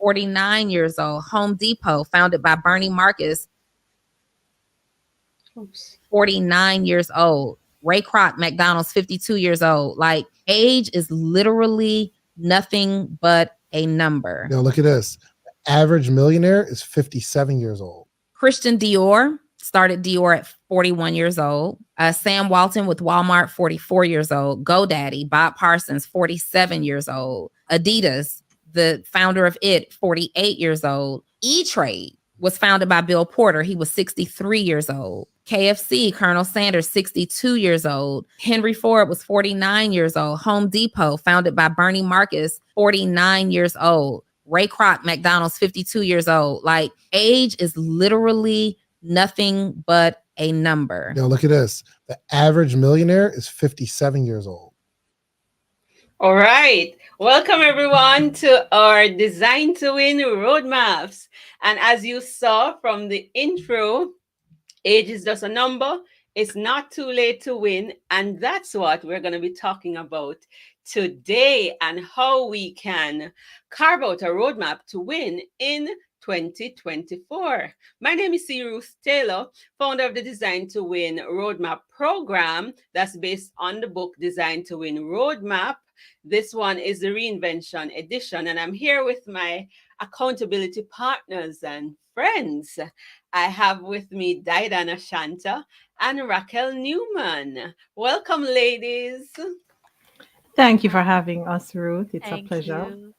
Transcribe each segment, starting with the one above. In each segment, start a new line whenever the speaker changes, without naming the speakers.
49 years old. Home Depot, founded by Bernie Marcus, 49 years old. Ray Kroc, McDonald's, 52 years old. Like, age is literally nothing but a number.
Now look at this. The average millionaire is 57 years old.
Christian Dior started Dior at 41 years old. Sam Walton with Walmart, 44 years old. GoDaddy, Bob Parsons, 47 years old. Adidas, the founder of it, 48 years old. E-Trade was founded by Bill Porter. He was 63 years old. KFC, Colonel Sanders, 62 years old. Henry Ford was 49 years old. Home Depot, founded by Bernie Marcus, 49 years old. Ray Kroc, McDonald's, 52 years old. Like, age is literally nothing but a number.
Now look at this. The average millionaire is 57 years old.
All right. Welcome, everyone, to our Design to Win roadmaps. And as you saw from the intro, age is just a number. It's not too late to win. And that's what we're going to be talking about today, and how we can carve out a roadmap to win in 2024. My name is Ruth Taylor, founder of the Design to Win roadmap program that's based on the book Design to Win Roadmap. This one is the reinvention edition, and I'm here with my accountability partners and friends. I have with me Didan Ashanta and Racquel Newman. Welcome, ladies.
Thank you for having us, Ruth. It's a pleasure.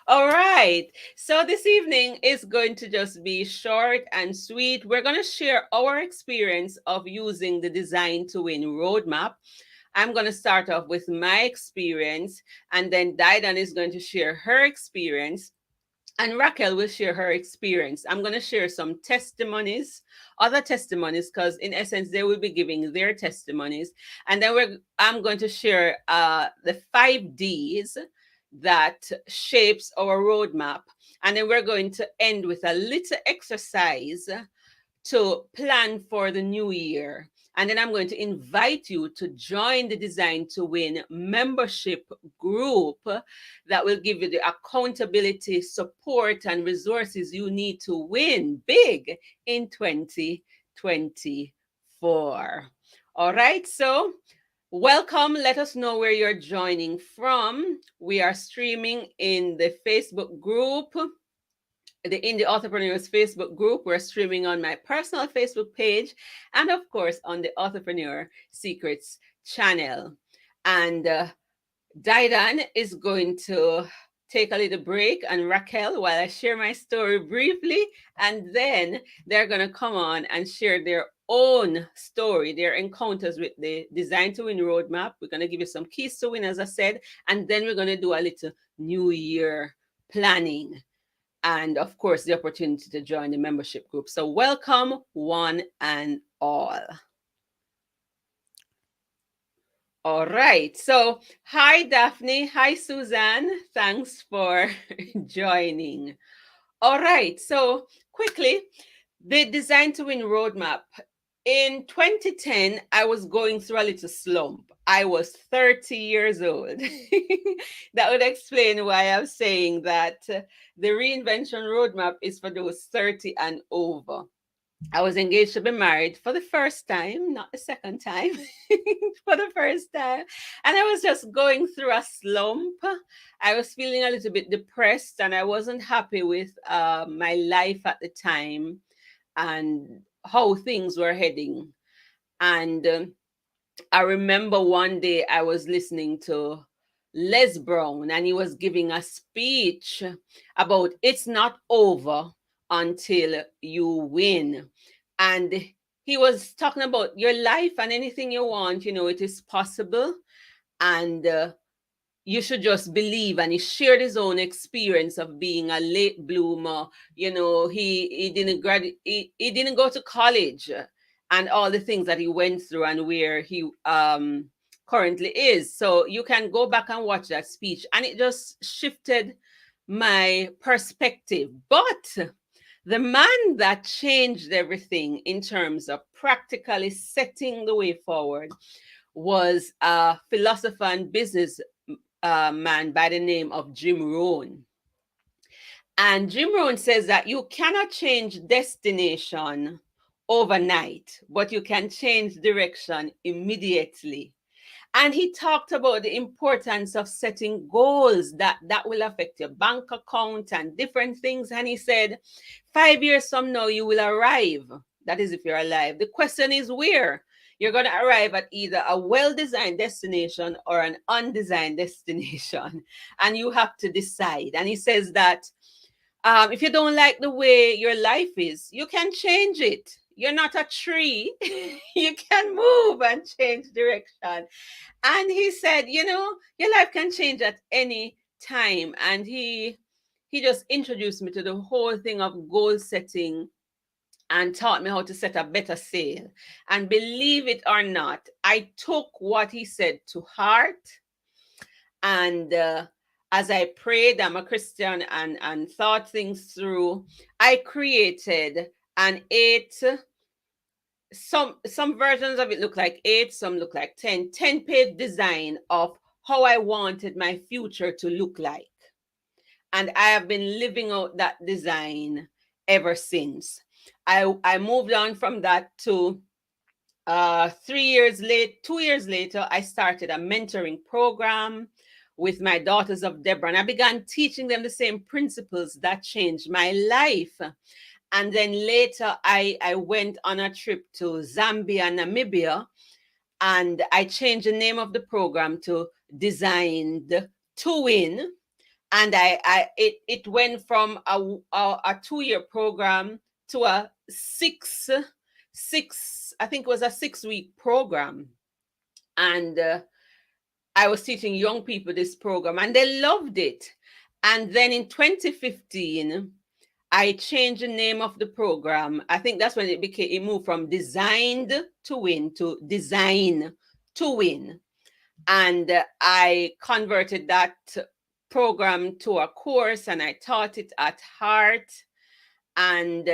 All right. So this evening is going to just be short and sweet. We're going to share our experience of using the Design to Win roadmap. I'm going to start off with my experience, and then Didan is going to share her experience, and Racquel will share her experience. I'm going to share some testimonies, other testimonies, because in essence, they will be giving their testimonies. And then I'm going to share the 5 Ds that shapes our roadmap. And then we're going to end with a little exercise to plan for the new year. And then I'm going to invite you to join the Design to Win membership group that will give you the accountability, support, and resources you need to win big in 2024. All right, so welcome. Let us know where you're joining from. We are streaming in the Facebook group, the Indie Entrepreneurs Facebook group. We're streaming on my personal Facebook page, and of course on the Entrepreneur Secrets channel. And Didan is going to take a little break, and Racquel, while I share my story briefly, and then they're going to come on and share their own story, their encounters with the Design to Win roadmap. We're going to give you some keys to win, as I said, and then we're going to do a little New Year planning. And of course, the opportunity to join the membership group. So welcome, one and all. All right. So hi, Daphne. Hi, Suzanne. Thanks for joining. All right. So quickly, the Design to Win roadmap. In 2010, I was going through a little slump. I was 30 years old. That would explain why I'm saying that the reinvention roadmap is for those 30 and over. I was engaged to be married for the first time, not the second time, for the first time. And I was just going through a slump. I was feeling a little bit depressed, and I wasn't happy with my life at the time and how things were heading. And I remember one day I was listening to Les Brown, and he was giving a speech about it's not over until you win. And he was talking about your life and anything you want, it is possible. And you should just believe. And he shared his own experience of being a late bloomer. He didn't go to college, and all the things that he went through and where he currently is. So you can go back and watch that speech, and it just shifted my perspective. But the man that changed everything in terms of practically setting the way forward was a philosopher and business man by the name of Jim Rohn. And Jim Rohn says that you cannot change destination overnight, but you can change direction immediately. And he talked about the importance of setting goals that will affect your bank account and different things. And he said, 5 years from now, you will arrive. That is, if you're alive. The question is where? You're going to arrive at either a well-designed destination or an undesigned destination. And you have to decide. And he says that if you don't like the way your life is, you can change it. You're not a tree. You can move and change direction. And he said, your life can change at any time. And he just introduced me to the whole thing of goal setting and taught me how to set a better sail. And believe it or not, I took what he said to heart. And as I prayed, I'm a Christian, and thought things through, I created an 8, some versions of it look like 8, some look like 10-page design of how I wanted my future to look like. And I have been living out that design ever since. I moved on from that to 2 years later, I started a mentoring program with my Daughters of Deborah, and I began teaching them the same principles that changed my life. And then later, I went on a trip to Zambia, Namibia, and I changed the name of the program to Designed to Win. And it went from a 2-year program to a 6-week program. And I was teaching young people this program, and they loved it. And then in 2015, I changed the name of the program. I think that's when it moved from Designed to Win to Design to Win. And I converted that program to a course, and I taught it at heart. And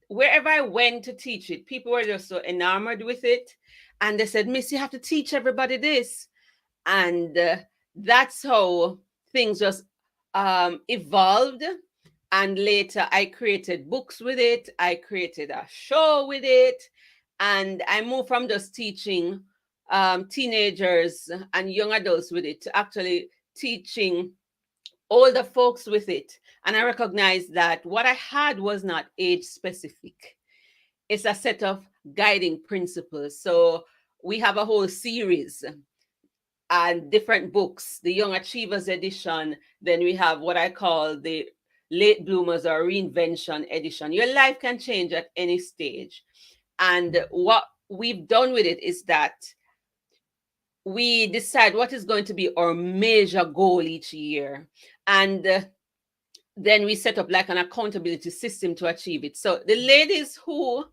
wherever I went to teach it, people were just so enamored with it. And they said, Miss, you have to teach everybody this. And that's how things just evolved. And later I created books with it. I created a show with it. And I moved from just teaching teenagers and young adults with it to actually teaching older folks with it. And I recognized that what I had was not age specific. It's a set of guiding principles. So we have a whole series and different books, the Young Achievers edition. Then we have what I call the Late Bloomers or Reinvention edition. Your life can change at any stage. And what we've done with it is that we decide what is going to be our major goal each year. And then we set up like an accountability system to achieve it. So the ladies who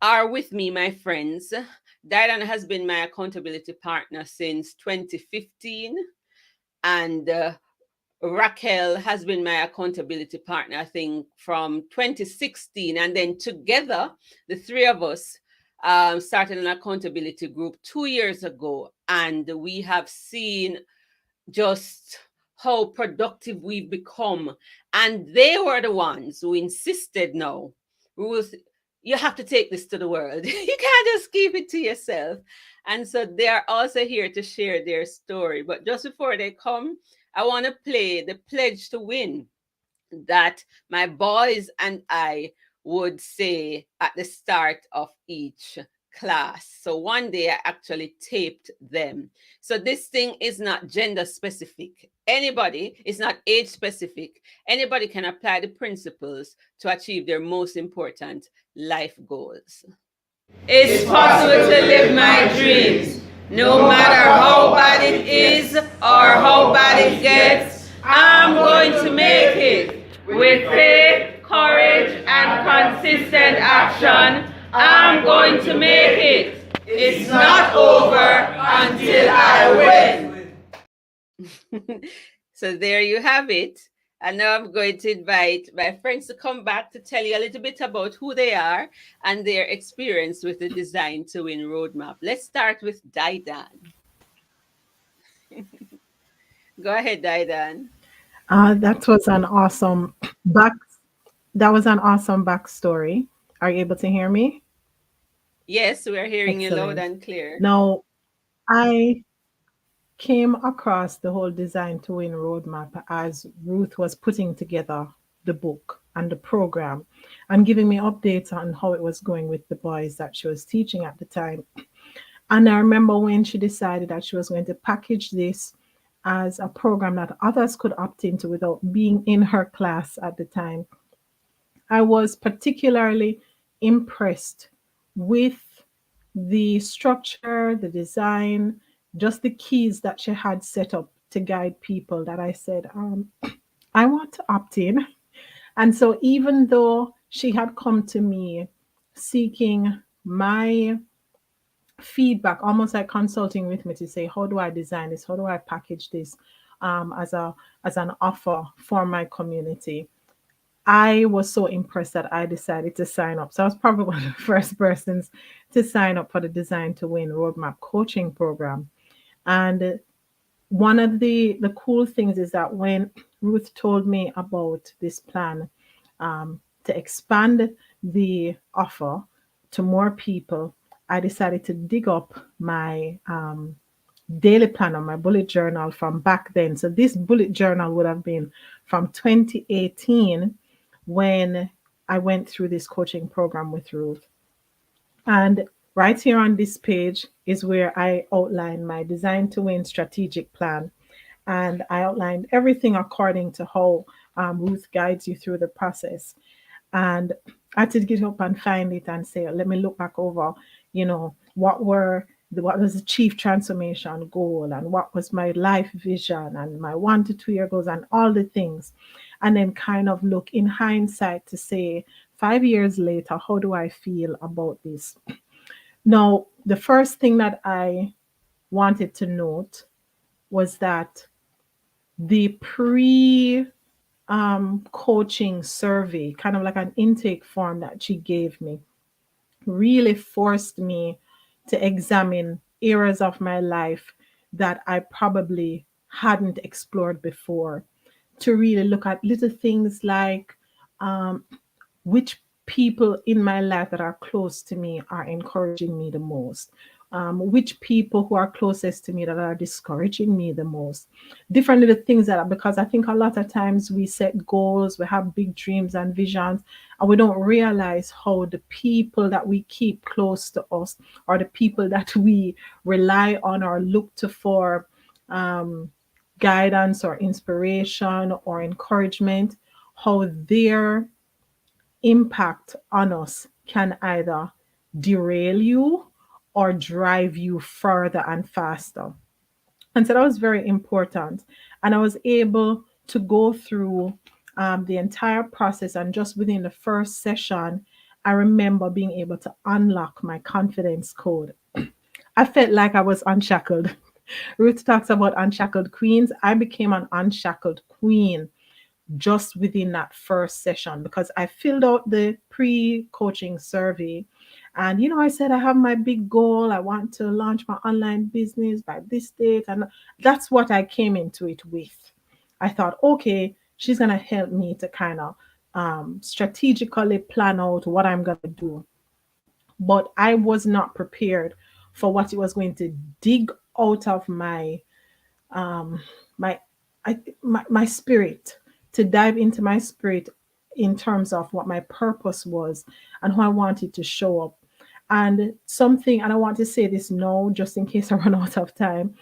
are with me, my friends, Didan has been my accountability partner since 2015. And Racquel has been my accountability partner, I think, from 2016. And then together, the three of us started an accountability group 2 years ago. And we have seen just how productive we've become. And they were the ones who insisted, no, Ruth, you have to take this to the world. You can't just keep it to yourself. And so they're also here to share their story. But just before they come, I want to play the pledge to win that my boys and I would say at the start of each class. So one day I actually taped them. So this thing is not gender specific. Anybody, it's not age specific. Anybody can apply the principles to achieve their most important life goals. It's possible to live my dreams, no matter how bad it is or how bad it gets. I'm going to make it with faith, courage, and consistent action. I'm going to make it. It's not over until I win. So there you have it. And now I'm going to invite my friends to come back to tell you a little bit about who they are and their experience with the Design to Win roadmap. Let's start with Didan. Go ahead, Didan.
That was an awesome back. That was an awesome backstory. Are you able to hear me?
Yes, we are hearing you loud
Excellent.
and clear.
Now, I came across the whole Design to Win roadmap as Ruth was putting together the book and the program and giving me updates on how it was going with the boys that she was teaching at the time. And I remember when she decided that she was going to package this as a program that others could opt into without being in her class at the time. I was particularly impressed with the structure, the design, just the keys that she had set up to guide people that I said, I want to opt in. And so, even though she had come to me seeking my feedback, almost like consulting with me to say, how do I design this? How do I package this as an offer for my community? I was so impressed that I decided to sign up. So I was probably one of the first persons to sign up for the Design to Win Roadmap coaching program. And one of the cool things is that when Ruth told me about this plan to expand the offer to more people, I decided to dig up my daily planner, my bullet journal from back then. So this bullet journal would have been from 2018 when I went through this coaching program with Ruth. And right here on this page is where I outline my Design to Win strategic plan. And I outlined everything according to how Ruth guides you through the process. And I had to get up and find it and say, let me look back over, what was the chief transformation goal and what was my life vision and my 1 to 2 year goals and all the things. And then kind of look in hindsight to say, 5 years later, how do I feel about this? Now, the first thing that I wanted to note was that the pre coaching survey, kind of like an intake form that she gave me, really forced me to examine areas of my life that I probably hadn't explored before, to really look at little things like which people in my life that are close to me are encouraging me the most, which people who are closest to me that are discouraging me the most, different little things that are, because I think a lot of times we set goals, we have big dreams and visions, and we don't realize how the people that we keep close to us or the people that we rely on or look to for guidance or inspiration or encouragement, how their impact on us can either derail you or drive you further and faster. And so that was very important. And I was able to go through the entire process. And just within the first session, I remember being able to unlock my confidence code. I felt like I was unshackled. Ruth talks about unshackled queens. I became an unshackled queen just within that first session because I filled out the pre-coaching survey. And I said I have my big goal. I want to launch my online business by this date. And that's what I came into it with. I thought, okay, she's going to help me to kind of strategically plan out what I'm going to do. But I was not prepared for what it was going to dig out of um, my, my spirit, to dive into my spirit in terms of what my purpose was and how I wanted to show up. And I want to say this now, just in case I run out of time.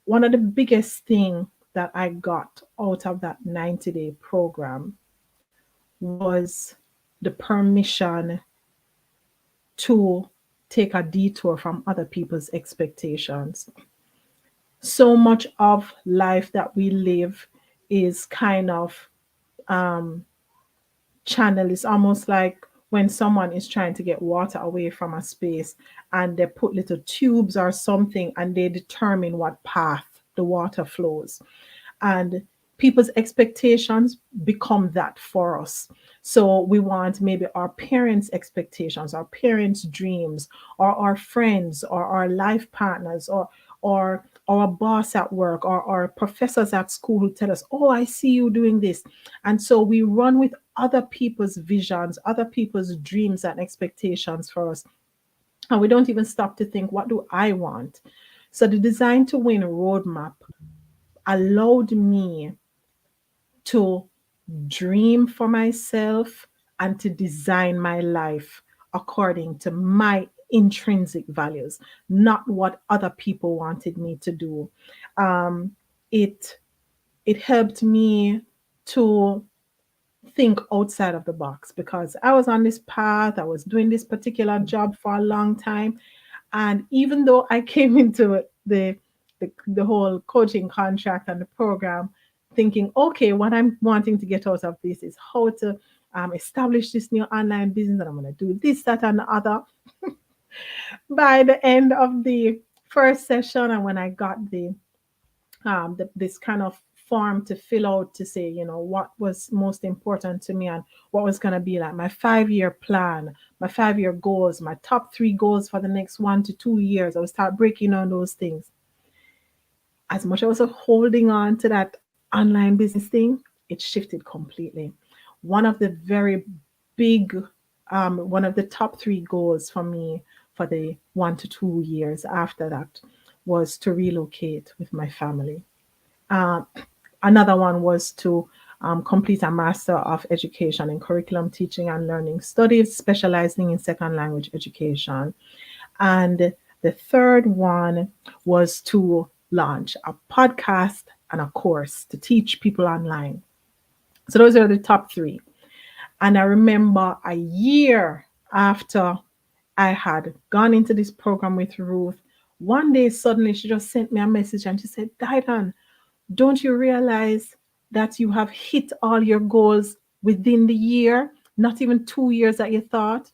One of the biggest thing that I got out of that 90-day program was the permission to take a detour from other people's expectations. So much of life that we live is kind of channel. Is almost like when someone is trying to get water away from a space and they put little tubes or something and they determine what path the water flows. And people's expectations become that for us. So we want maybe our parents' expectations, our parents' dreams, or our friends, or our life partners, or our boss at work or our professors at school who tell us, oh, I see you doing this. And so we run with other people's visions, other people's dreams and expectations for us. And we don't even stop to think, what do I want? So the Design to Win roadmap allowed me to dream for myself and to design my life according to my intrinsic values, not what other people wanted me to do. It it helped me to think outside of the box because I was on this path, I was doing this particular job for a long time. And even though I came into the whole coaching contract and the program thinking, okay, what I'm wanting to get out of this is how to establish this new online business, and I'm going to do this, that, and the other. By the end of the first session, and when I got this kind of form to fill out to say, what was most important to me and what was going to be like my 5-year plan, my 5-year goals, my top 3 goals for the next 1 to 2 years. I would start breaking down those things. As much as I was holding on to that online business thing, it shifted completely. One of the very big, one of the top 3 goals for me for the 1 to 2 years after that was to relocate with my family. Another one was to complete a Master of Education in Curriculum Teaching and Learning Studies, specializing in second language education. And the third one was to launch a podcast and a course to teach people online. So those are the top 3. And I remember a year after I had gone into this program with Ruth, one day suddenly she just sent me a message and she said, Didan, don't you realize that you have hit all your goals within the year, not even 2 years that you thought?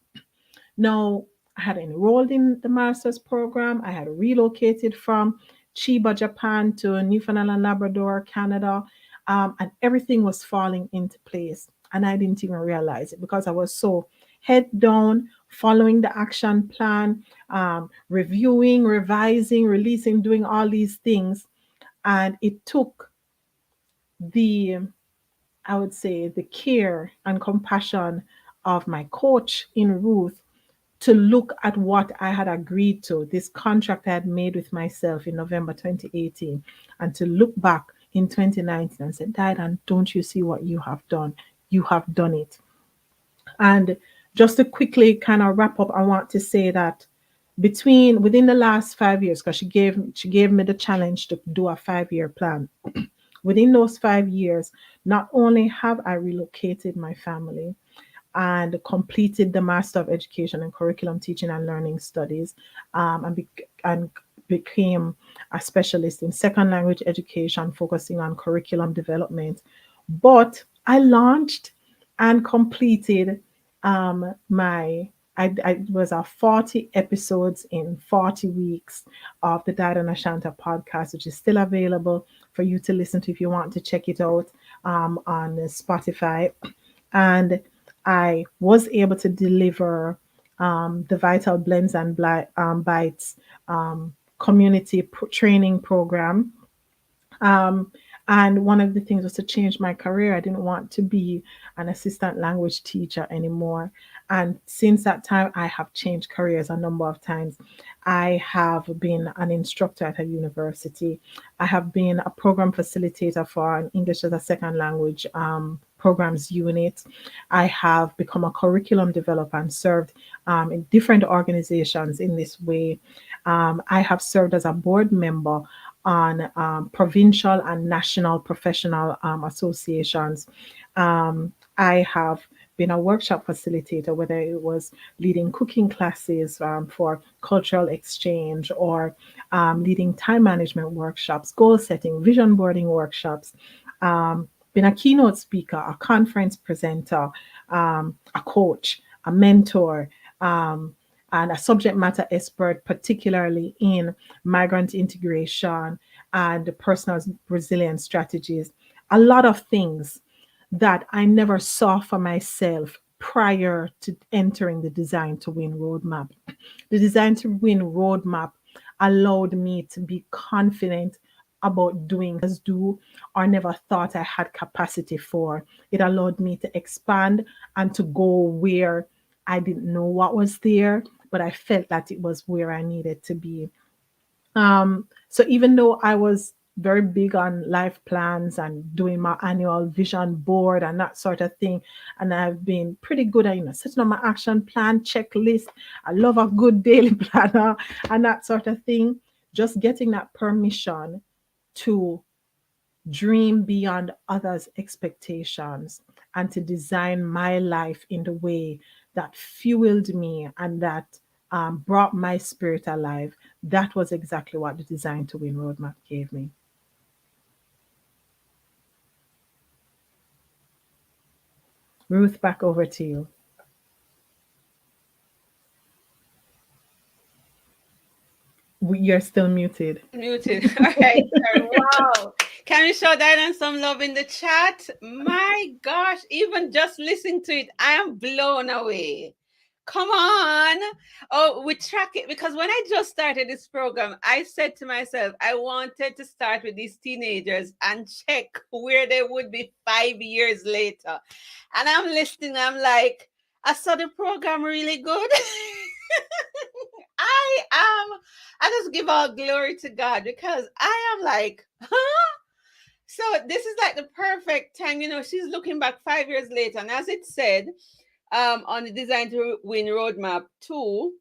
Now, I had enrolled in the master's program. I had relocated from Chiba, Japan to Newfoundland and Labrador, Canada, and everything was falling into place. And I didn't even realize it because I was so head down, following the action plan, reviewing, revising, releasing, doing all these things. And it took I would say, the care and compassion of my coach in Ruth to look at what I had agreed to, this contract I had made with myself in November 2018, and to look back in 2019 and say, Didan, don't you see what you have done? You have done it. And just to quickly kind of wrap up, I want to say that within the last 5 years, because she gave me the challenge to do a 5-year plan. Within those 5 years, not only have I relocated my family and completed the Master of Education in Curriculum Teaching and Learning Studies, and became a specialist in second language education, focusing on curriculum development, but I launched and completed it was a 40 episodes in 40 weeks of the Didan Ashanta podcast, which is still available for you to listen to if you want to check it out on Spotify. And I was able to deliver the Vital Blends and Bites community training program. And one of the things was to change my career. I didn't want to be an assistant language teacher anymore. And since that time, I have changed careers a number of times. I have been an instructor at a university. I have been a program facilitator for an English as a second language programs unit. I have become a curriculum developer and served in different organizations in this way. I have served as a board member on provincial and national professional associations. I have been a workshop facilitator, whether it was leading cooking classes for cultural exchange or leading time management workshops, goal setting, vision boarding workshops, been a keynote speaker, a conference presenter, a coach, a mentor, and a subject matter expert, particularly in migrant integration and personal resilience strategies. A lot of things that I never saw for myself prior to entering the Design to Win roadmap. The Design to Win roadmap allowed me to be confident about doing do or never thought I had capacity for. It allowed me to expand and to go where I didn't know what was there, but I felt that it was where I needed to be. So even though I was very big on life plans and doing my annual vision board and that sort of thing, and I've been pretty good at setting up my action plan checklist. I love a good daily planner and that sort of thing. Just getting that permission to dream beyond others' expectations and to design my life in the way that fueled me and that brought my spirit alive. That was exactly what the Design to Win roadmap gave me. Ruth, back over to you. You're still muted.
Muted. All right. Sorry. Wow. Can we show Didan some love in the chat? My gosh, even just listening to it, I am blown away. Come on. Oh, we track it because when I just started this program, I said to myself, I wanted to start with these teenagers and check where they would be 5 years later. And I'm listening, I'm like, I saw the program really good. I just give all glory to God because I am like, huh? So this is like the perfect time, she's looking back 5 years later. And as it said, on the Design to Win roadmap too,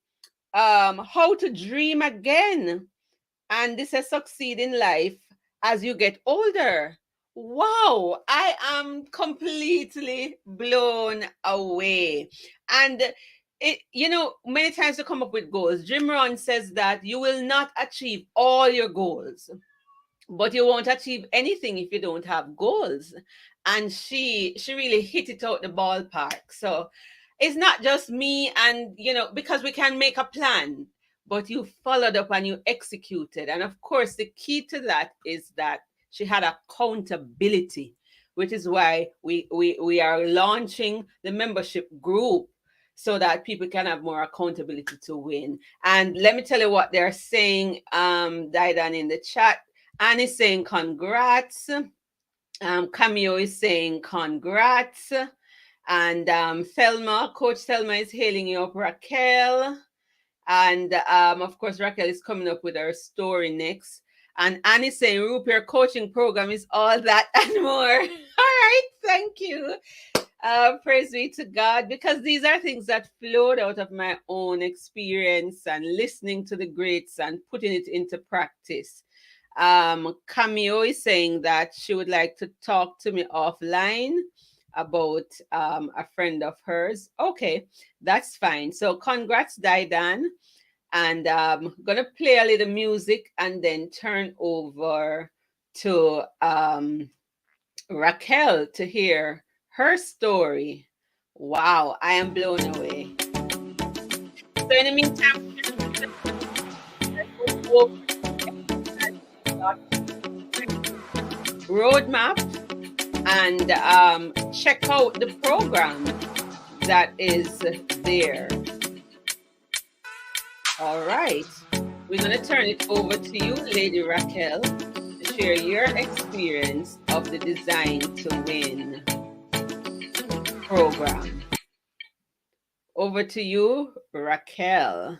how to dream again. And this is succeed in life as you get older. Wow, I am completely blown away. And many times you come up with goals. Jim Rohn says that you will not achieve all your goals, but you won't achieve anything if you don't have goals. And she really hit it out the ballpark. So it's not just me, and because we can make a plan, but you followed up and you executed. And of course, the key to that is that she had accountability, which is why we are launching the membership group so that people can have more accountability to win. And let me tell you what they're saying, Didan, in the chat. Anne is saying congrats. Cameo is saying congrats. And Thelma, Coach Thelma is hailing you up, Racquel. And of course, Racquel is coming up with her story next. And Anne is saying, Ruth, your coaching program is all that and more. All right, thank you. Praise be to God, because these are things that flowed out of my own experience and listening to the greats and putting it into practice. Cameo is saying that she would like to talk to me offline about a friend of hers. Okay, that's fine. So congrats, Didan. And I'm gonna play a little music and then turn over to Racquel to hear her story. Wow, I am blown away. So in the meantime, roadmap and check out the program that is there. All right, we're going to turn it over to you, Lady Racquel, to share your experience of the Design to Win program. Over to you, Racquel.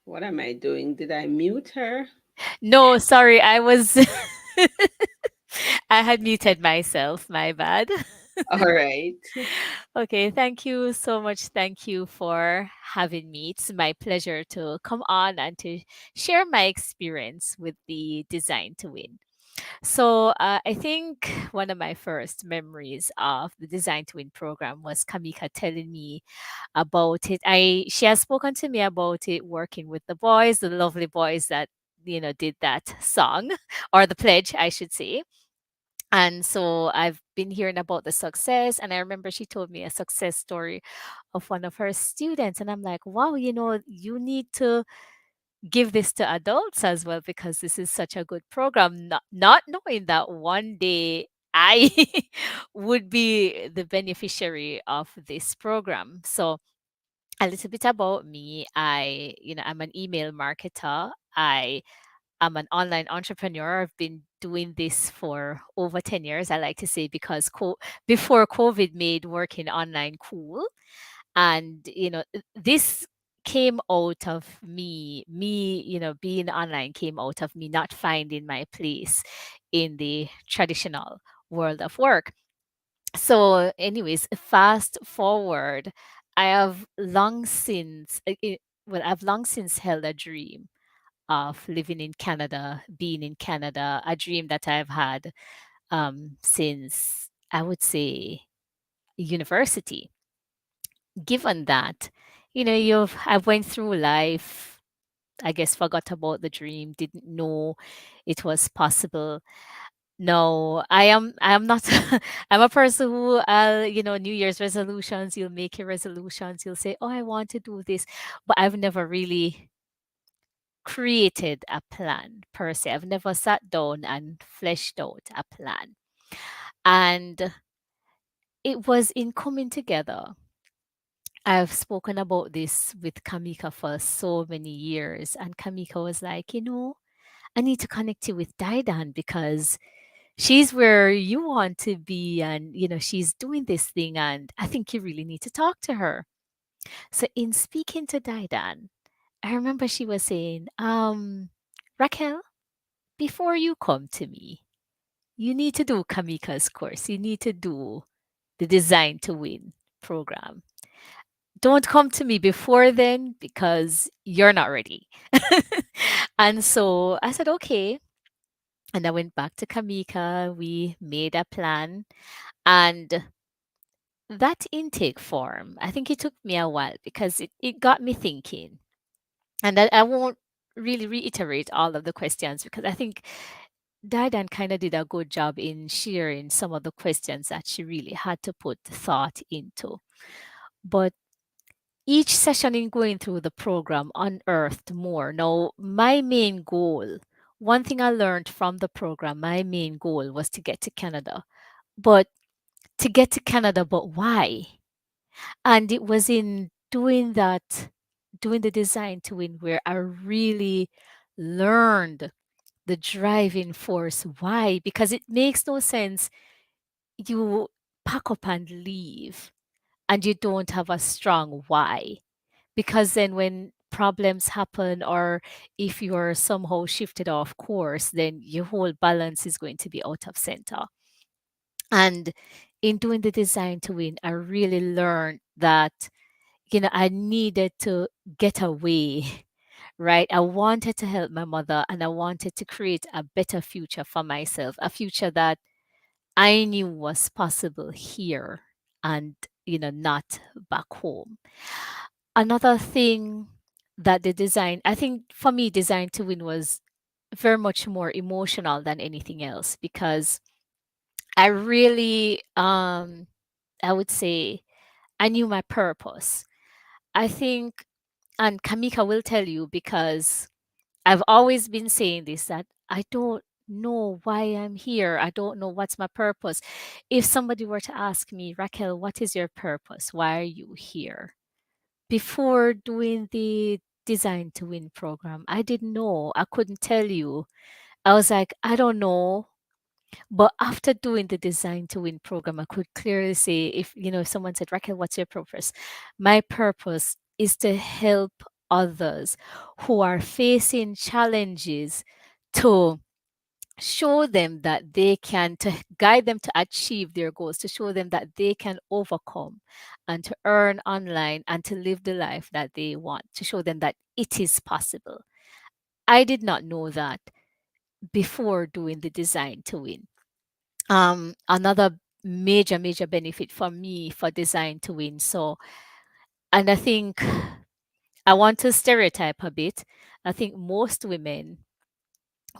What am I doing? Did I mute her?
No, sorry, I was I had muted myself, my bad.
All right.
Okay, thank you so much. Thank you for having me. It's my pleasure to come on and to share my experience with the Design to Win. So, I think one of my first memories of the Design to Win program was Kamika telling me about it. She has spoken to me about it working with the boys, the lovely boys that did that song or the pledge, I should say. And so I've been hearing about the success, and I remember she told me a success story of one of her students, and I'm like, wow, you need to give this to adults as well because this is such a good program. Not knowing that one day I would be the beneficiary of this program. So A little bit about me. I'm an email marketer. I'm an online entrepreneur. I've been doing this for over 10 years, I like to say, because before COVID made working online cool. And, this came out of me, being online came out of me not finding my place in the traditional world of work. So, anyways, fast forward, I have long since, I've long since held a dream of living in Canada, being in Canada, a dream that I've had since I would say university. Given that, I went through life, I guess forgot about the dream, didn't know it was possible. No, I am not I'm a person who New Year's resolutions, you'll make your resolutions, you'll say, "Oh, I want to do this," but I've never really created a plan per se. I've never sat down and fleshed out a plan. And it was in coming together. I've spoken about this with Kamika for so many years. And Kamika was like, I need to connect you with Didan because she's where you want to be. And, she's doing this thing. And I think you really need to talk to her. So, in speaking to Didan, I remember she was saying, Racquel, before you come to me, you need to do Kamika's course. You need to do the Design to Win program. Don't come to me before then because you're not ready. And so I said, okay. And I went back to Kamika. We made a plan. And that intake form, I think it took me a while because it got me thinking. And I won't really reiterate all of the questions because I think Didan kind of did a good job in sharing some of the questions that she really had to put thought into. But each session in going through the program unearthed more. Now, my main goal, one thing I learned from the program, my main goal was to get to Canada. But to get to Canada, but why? And it was in doing that, doing the Design to Win, where I really learned the driving force. Why? Because it makes no sense you pack up and leave and you don't have a strong why. Because then when problems happen or if you're somehow shifted off course, then your whole balance is going to be out of center. And in doing the Design to Win, I really learned that, I needed to get away, right? I wanted to help my mother and I wanted to create a better future for myself, a future that I knew was possible here and, not back home. Another thing that I think for me, Design to Win was very much more emotional than anything else because I really, I would say, I knew my purpose. I think, and Kamika will tell you because I've always been saying this that I don't know why I'm here. I don't know what's my purpose. If somebody were to ask me, Racquel, what is your purpose? Why are you here? Before doing the Design to Win program, I didn't know. I couldn't tell you. I was like, I don't know. But after doing the Design to Win program, I could clearly say if someone said, Racquel, what's your purpose? My purpose is to help others who are facing challenges to show them that they can, to guide them to achieve their goals, to show them that they can overcome and to earn online and to live the life that they want, to show them that it is possible. I did not know that before doing the Design to Win. Another major benefit for me for Design to Win. So, and I think I want to stereotype a bit. I think most women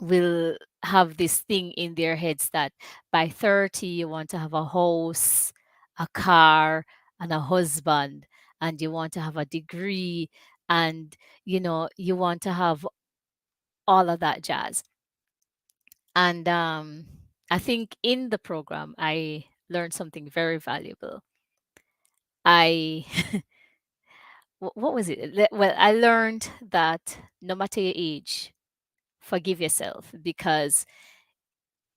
will have this thing in their heads that by 30 you want to have a house, a car, and a husband, and you want to have a degree, and you want to have all of that jazz. And I think in the program I learned something very valuable. I what was it? Well, I learned that no matter your age, forgive yourself, because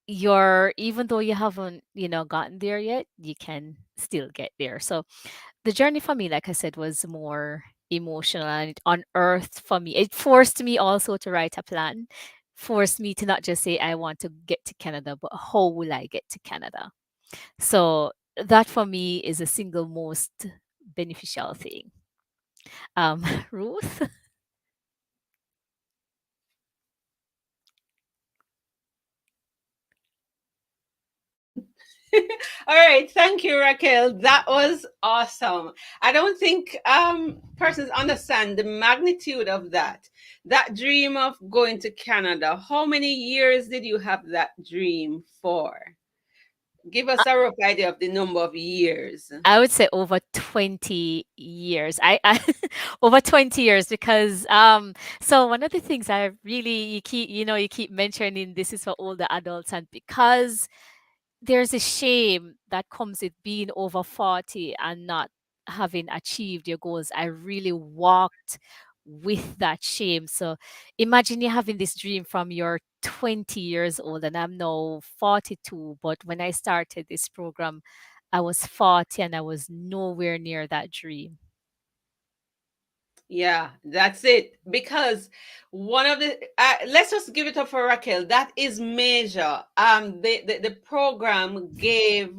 you're, even though you haven't, gotten there yet, you can still get there. So the journey for me, like I said, was more emotional, and it unearthed for me. It forced me also to write a plan, forced me to not just say I want to get to Canada, but how will I get to Canada? So that for me is a single most beneficial thing. Ruth?
All right, thank you, Raquel. That was awesome. I don't think persons understand the magnitude of that. That dream of going to Canada. How many years did you have that dream for? Give us a rough idea of the number of years.
I would say over 20 years. I over 20 years, because so one of the things I really, you keep mentioning, this is for older adults, and because there's a shame that comes with being over 40 and not having achieved your goals. I really walked with that shame. So imagine you having this dream from your 20 years old, and I'm now 42. But when I started this program, I was 40 and I was nowhere near that dream.
Yeah, that's it. Because one of the let's just give it up for Raquel. That is major. The program gave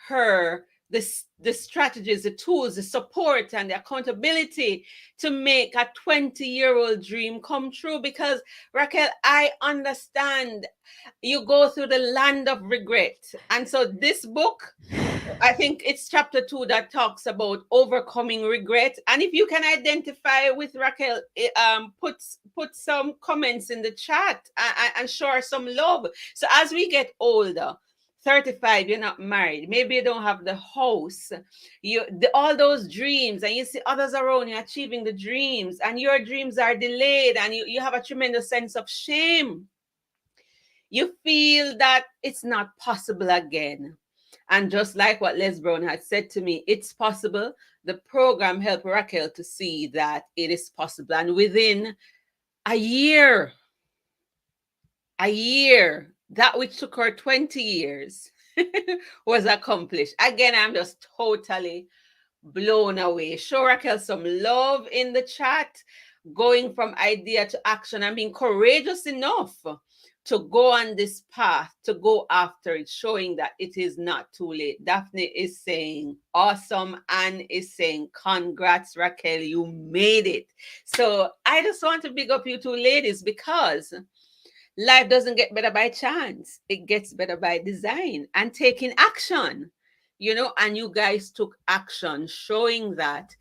her the strategies, the tools, the support, and the accountability to make a 20-year-old dream come true. Because Raquel, I understand you go through the land of regret, and so this book, I think it's chapter 2 that talks about overcoming regret. And if you can identify with Raquel, put some comments in the chat, and show her some love. So as we get older, 35, you're not married, maybe you don't have the house, all those dreams, and you see others around you achieving the dreams, and your dreams are delayed, and you have a tremendous sense of shame. You feel that it's not possible again. And just like what Les Brown had said to me, it's possible. The program helped Racquel to see that it is possible. And within a year, that which took her 20 years was accomplished. Again, I'm just totally blown away. Show Racquel some love in the chat, going from idea to action and being courageous enough to go on this path, to go after it, showing that it is not too late. Daphne is saying, awesome. Anne is saying, congrats, Racquel, you made it. So I just want to big up you two ladies, because life doesn't get better by chance. It gets better by design and taking action, and you guys took action, showing that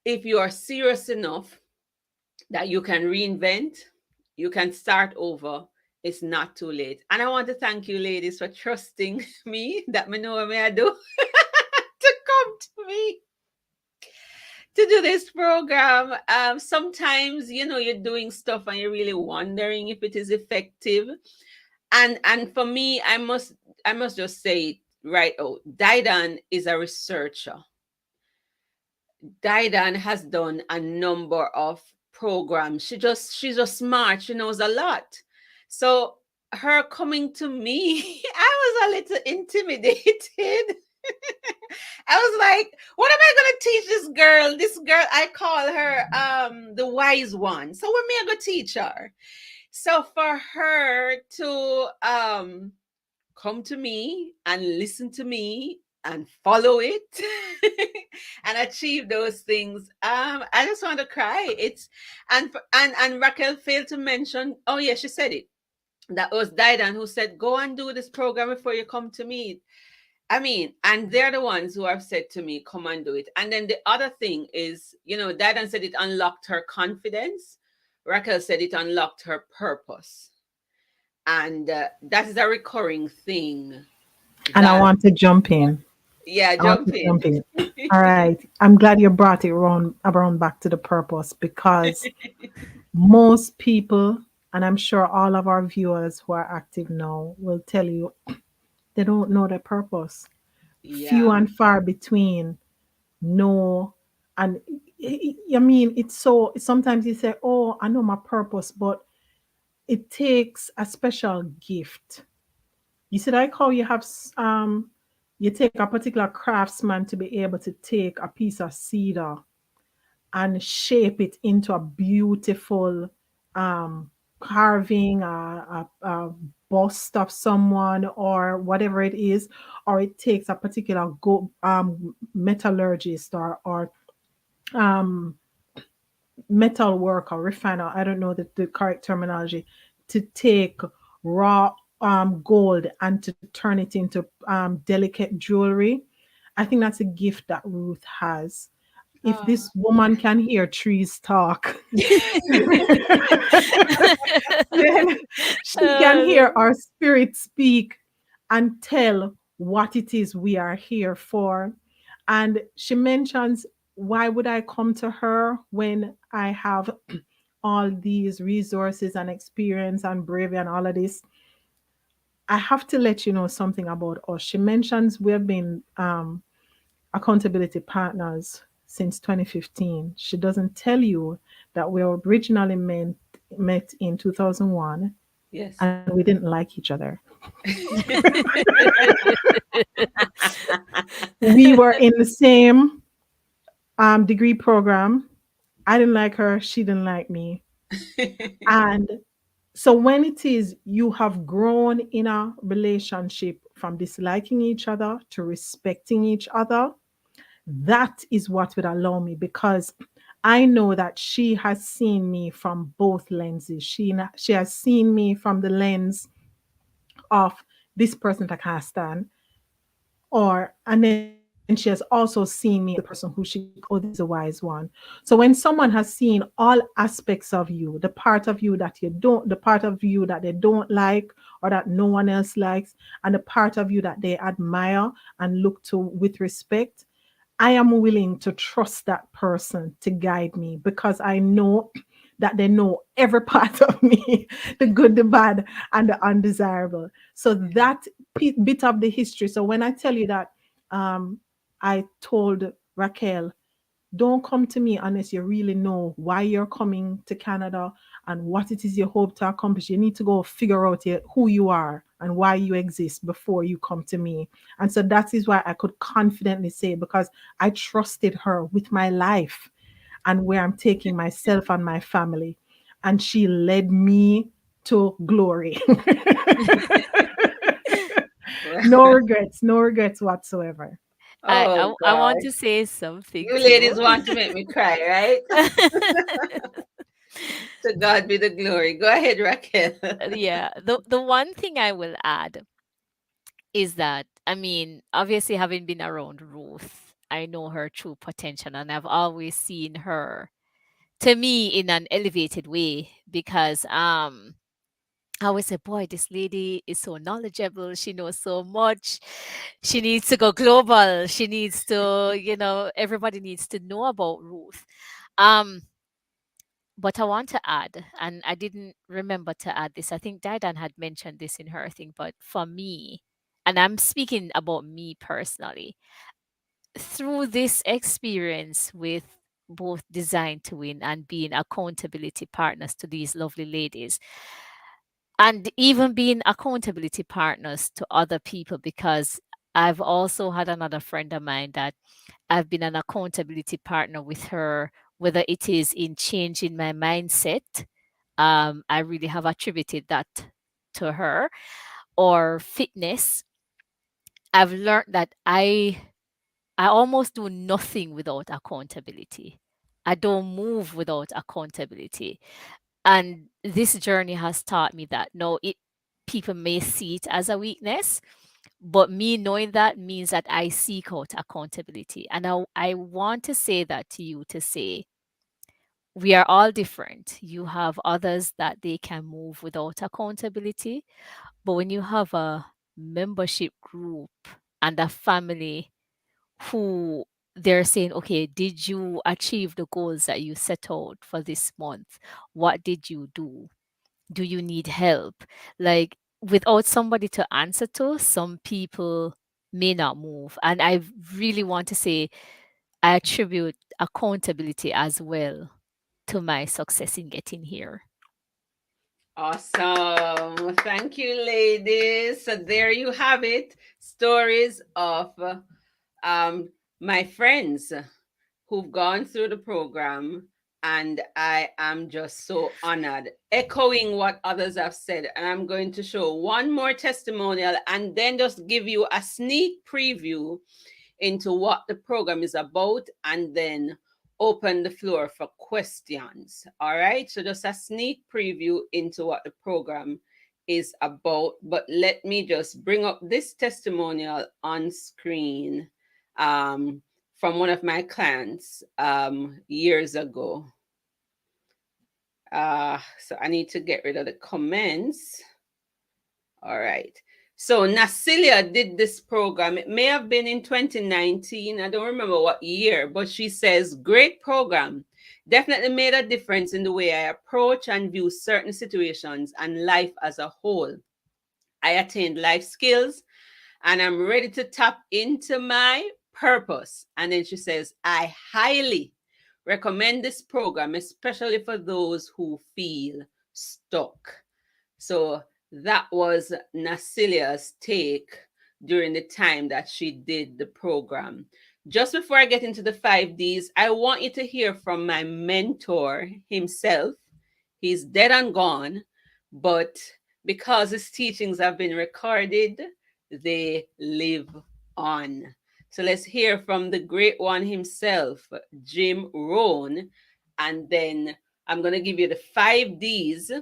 if you are serious enough that you can reinvent, you can start over. It's not too late. And I want to thank you, ladies, for trusting me, that me know what I do, to come to me to do this program. Sometimes, you're doing stuff and you're really wondering if it is effective. And for me, I must just say it right out. Didan is a researcher. Didan has done a number of programs. She's just smart. She knows a lot. So her coming to me, I was a little intimidated. I was like, what am I gonna teach this girl? This girl, I call her the wise one. So what am I gonna teach her? So for her to come to me and listen to me and follow it and achieve those things, I just want to cry. It's and Raquel failed to mention, oh yeah, she said it, that was Didan who said, go and do this program before you come to me. I mean, and they're the ones who have said to me, come and do it. And then the other thing is, Didan said it unlocked her confidence. Raquel said it unlocked her purpose. And that is a recurring thing.
And I want to jump in.
Yeah, jump in.
All right. I'm glad you brought it around back to the purpose, because most people, and I'm sure all of our viewers who are active now, will tell you they don't know their purpose.
Yeah.
Few and far between know. And I mean, it's so sometimes you say, "Oh, I know my purpose," but it takes a special gift. You see, like how you have you take a particular craftsman to be able to take a piece of cedar and shape it into a beautiful um, carving, a bust of someone, or whatever it is, or it takes a particular metallurgist or um, metal worker, refiner, I don't know the correct terminology, to take raw gold and to turn it into delicate jewelry. I think that's a gift that Ruth has. If
Oh.
this woman can hear trees talk, then she can hear
Um,
our spirit speak and tell what it is we are here for. And she mentions, why would I come to her when I have all these resources and experience and bravery and all of this? I have to let you know something about us. She mentions we have been accountability partners since 2015. She doesn't tell you that we were originally met in 2001
Yes.
and we didn't like each other. We were in the same degree program. I didn't like her, she didn't like me. And so when it is you have grown in a relationship from disliking each other to respecting each other, that is what would allow me, because I know that she has seen me from both lenses. She has seen me from the lens of this person that I can't stand, or and then she has also seen me as the person who she, oh, this is a wise one. So when someone has seen all aspects of you, the part of you that you don't, the part of you that they don't like or that no one else likes, and the part of you that they admire and look to with respect, I am willing to trust that person to guide me, because I know that they know every part of me, the good, the bad, and the undesirable. So that bit of the history. So when I tell you that I told Racquel, don't come to me unless you really know why you're coming to Canada and what it is you hope to accomplish. You need to go figure out who you are and why you exist before you come to me. And so that is why I could confidently say, because I trusted her with my life and where I'm taking myself and my family. And she led me to glory. No regrets, no regrets whatsoever.
Oh
I want
God.
to say something
You
too.
ladies want to make me cry, right? To God be the glory. Go ahead, Raquel.
Yeah, the one thing I will add is that, I mean, obviously having been around Ruth, I know her true potential, and I've always seen her, to me, in an elevated way, because I always say, boy, this lady is so knowledgeable. She knows so much. She needs to go global. She needs to, everybody needs to know about Ruth. Um, but I want to add, and I didn't remember to add this. I think Didan had mentioned this in her thing, but for me, and I'm speaking about me personally, through this experience with both Design to Win and being accountability partners to these lovely ladies, and even being accountability partners to other people, because I've also had another friend of mine that I've been an accountability partner with her, whether it is in changing my mindset. I really have attributed that to her, or fitness. I've learned that I almost do nothing without accountability. I don't move without accountability. And this journey has taught me that no, it people may see it as a weakness, but me knowing that means that I seek out accountability. And I want to say that to you, to say we are all different. You have others that they can move without accountability. But when you have a membership group and a family who they're saying, okay, did you achieve the goals that you set out for this month? What did you do? Do you need help? Like, without somebody to answer to, some people may not move. And I really want to say, I attribute accountability as well to my success in getting here.
Awesome. Thank you, ladies. So there you have it. Stories of my friends who've gone through the program. And I am just so honored, echoing what others have said. And I'm going to show one more testimonial and then just give you a sneak preview into what the program is about, and then open the floor for questions. All right. So just a sneak preview into what the program is about. But let me just bring up this testimonial on screen from one of my clients years ago. So I need to get rid of the comments. All right. So Nasilia did this program. It may have been in 2019. I don't remember what year, but she says, great program. Definitely made a difference in the way I approach and view certain situations and life as a whole. I attained life skills and I'm ready to tap into my purpose. And then she says, I highly recommend this program, especially for those who feel stuck. So that was Nasilia's take during the time that she did the program. Just before I get into the 5Ds, I want you to hear from my mentor himself. He's dead and gone, but because his teachings have been recorded, they live on. So let's hear from the great one himself, Jim Rohn, and then I'm going to give you the 5Ds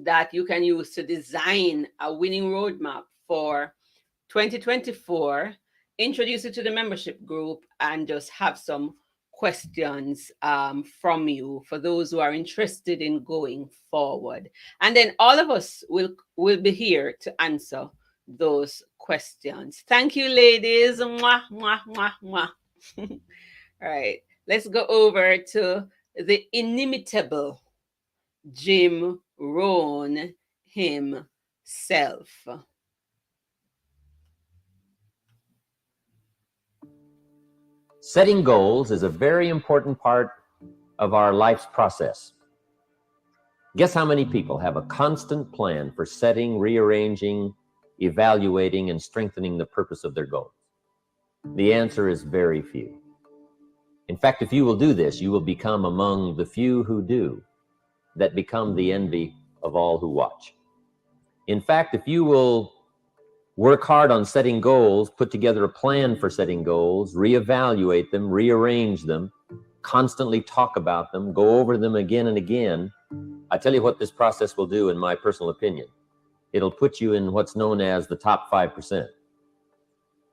that you can use to design a winning roadmap for 2024, introduce it to the membership group, and just have some questions from you for those who are interested in going forward. And then all of us will be here to answer those questions. Thank you, ladies. Mwah, mwah, mwah, mwah. All right, let's go over to the inimitable Jim Rohn himself.
Setting goals is a very important part of our life's process. Guess how many people have a constant plan for setting, rearranging, evaluating, and strengthening the purpose of their goals? The answer is very few. In fact, if you will do this, you will become among the few who do, that become the envy of all who watch. In fact, if you will work hard on setting goals, put together a plan for setting goals, reevaluate them, rearrange them, constantly talk about them, go over them again and again, I tell you what this process will do, in my personal opinion. It'll put you in what's known as the top 5%.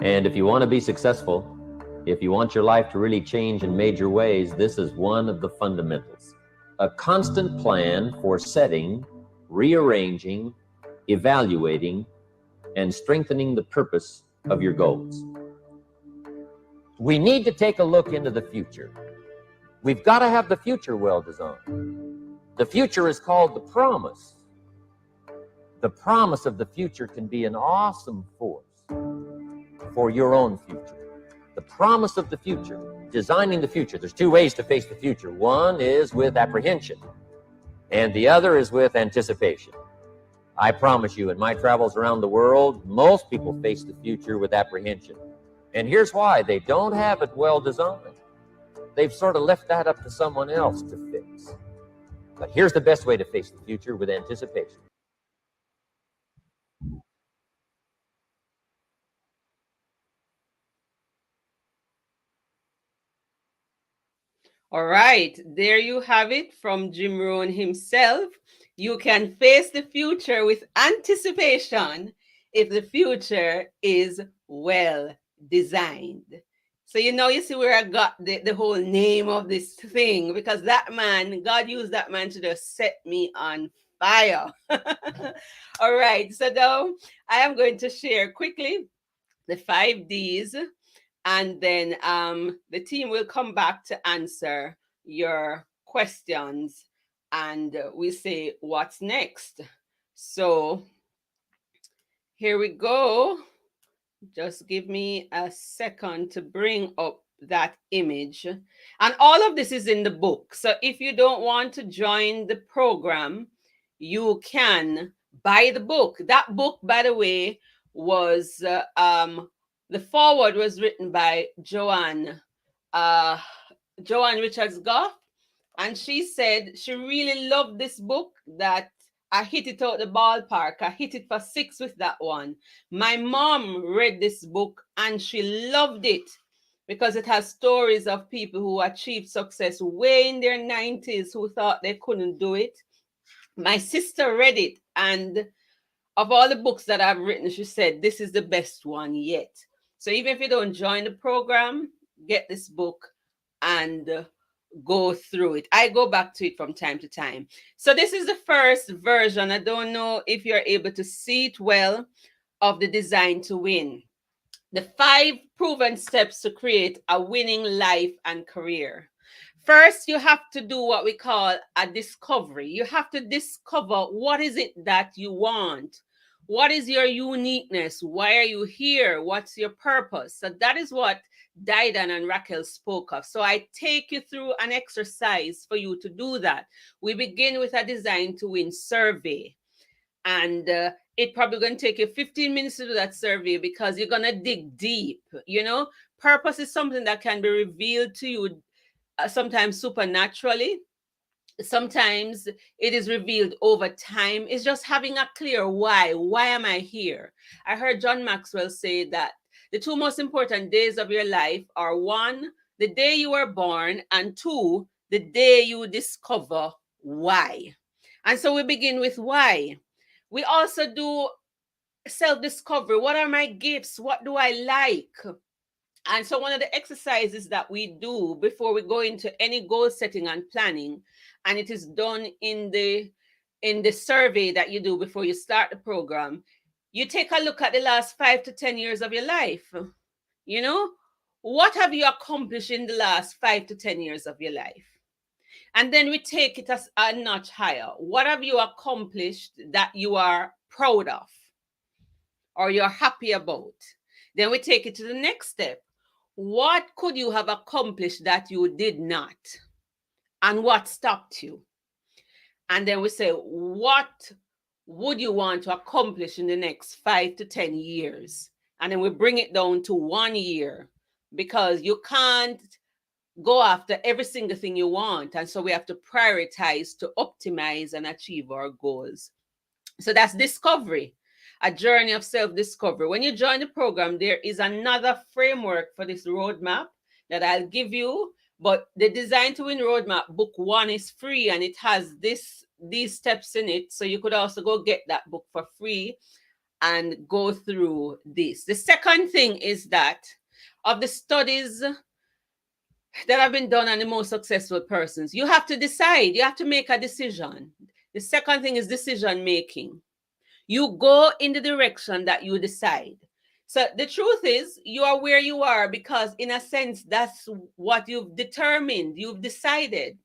And if you want to be successful, if you want your life to really change in major ways, this is one of the fundamentals. A constant plan for setting, rearranging, evaluating, and strengthening the purpose of your goals. We need to take a look into the future. We've got to have the future well designed. The future is called the promise. The promise of the future can be an awesome force for your own future. The promise of the future, designing the future. There's two ways to face the future. One is with apprehension, and the other is with anticipation. I promise you, in my travels around the world, most people face the future with apprehension. And here's why. They don't have it well designed. They've sort of left that up to someone else to fix. But here's the best way to face the future, with anticipation.
All right, there you have it from Jim Rohn himself. You can face the future with anticipation if the future is well designed. So you see where I got the whole name of this thing, because that man, God used that man to just set me on fire. All right, so now I am going to share quickly the 5Ds, and then the team will come back to answer your questions, and we'll say what's next. So here we go. Just give me a second to bring up that image. And all of this is in the book. So if you don't want to join the program, you can buy the book. That book, by the way, was the foreword was written by Joanne Richards Goff, and she said she really loved this book, that I hit it out the ballpark. I hit it for 6 with that one. My mom read this book and she loved it because it has stories of people who achieved success way in their 90s who thought they couldn't do it. My sister read it, and of all the books that I've written, she said, this is the best one yet. So even if you don't join the program, get this book and go through it. I go back to it from time to time. So this is the first version. I don't know if you're able to see it well, of the Design to Win. The 5 proven steps to create a winning life and career. First, you have to do what we call a discovery. You have to discover what is it that you want. What is your uniqueness? Why are you here? What's your purpose? So that is what Didan and Racquel spoke of. So I take you through an exercise for you to do that. We begin with a Design to Win survey. And it probably going to take you 15 minutes to do that survey because you're going to dig deep. You know, purpose is something that can be revealed to you sometimes supernaturally. Sometimes it is revealed over time. It's just having a clear why. Why am I here? I heard John Maxwell say that the 2 most important days of your life are 1, the day you were born, and 2, the day you discover why. And so we begin with why. We also do self-discovery. What are my gifts? What do I like? And so one of the exercises that we do before we go into any goal setting and planning, and it is done in the survey that you do before you start the program, you take a look at the last 5 to 10 years of your life. You know, what have you accomplished in the last 5 to 10 years of your life? And then we take it as a notch higher. What have you accomplished that you are proud of or you're happy about? Then we take it to the next step. What could you have accomplished that you did not? And what stopped you? And then we say, what would you want to accomplish in the next 5 to 10 years? And then we bring it down to 1 year, because you can't go after every single thing you want. And so we have to prioritize to optimize and achieve our goals. So that's discovery, a journey of self-discovery. When you join the program, there is another framework for this roadmap that I'll give you. But the Design to Win roadmap, book 1 is free, and it has these steps in it. So you could also go get that book for free and go through this. The second thing is that of the studies that have been done on the most successful persons, you have to decide. You have to make a decision. The second thing is decision making. You go in the direction that you decide. So the truth is, you are where you are because, in a sense, that's what you've determined, you've decided.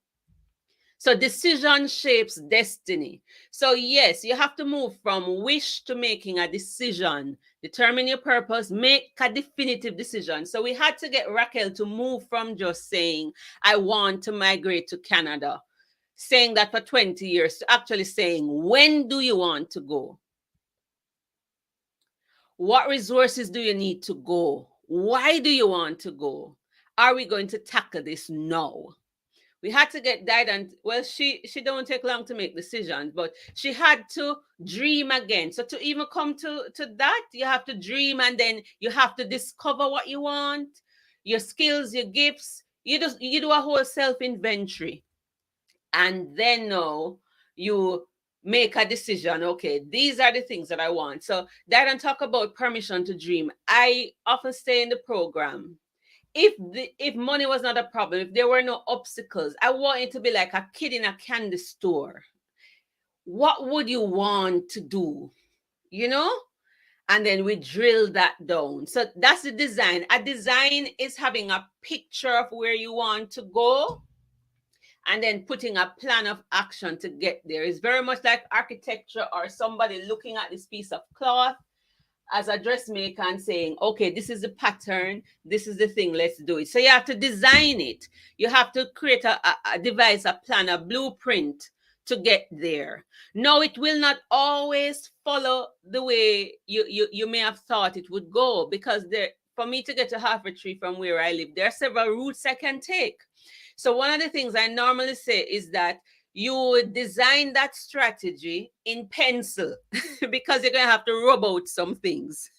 So decision shapes destiny. So yes, you have to move from wish to making a decision. Determine your purpose, make a definitive decision. So we had to get Racquel to move from just saying, I want to migrate to Canada, saying that for 20 years, to actually saying, when do you want to go? What resources do you need to go? Why do you want to go? Are we going to tackle this now? We had to get Didan. Well, she don't take long to make decisions, but she had to dream again. So to even come to that, you have to dream, and then you have to discover what you want, your skills, your gifts. You do a whole self-inventory. And then now you make a decision. Okay, these are the things that I want. So Didan talk about permission to dream. I often say in the program, if money was not a problem, if there were no obstacles, I want it to be like a kid in a candy store. What would you want to do? You know? And then we drill that down. So that's the design. A design is having a picture of where you want to go and then putting a plan of action to get there. It's very much like architecture or somebody looking at this piece of cloth as a dressmaker and saying, okay, this is the pattern, this is the thing, let's do it. So you have to design it. You have to create a devise, a plan, a blueprint to get there. No, it will not always follow the way you may have thought it would go, because for me to get to Half a Tree from where I live, there are several routes I can take. So one of the things I normally say is that you would design that strategy in pencil because you're going to have to rub out some things.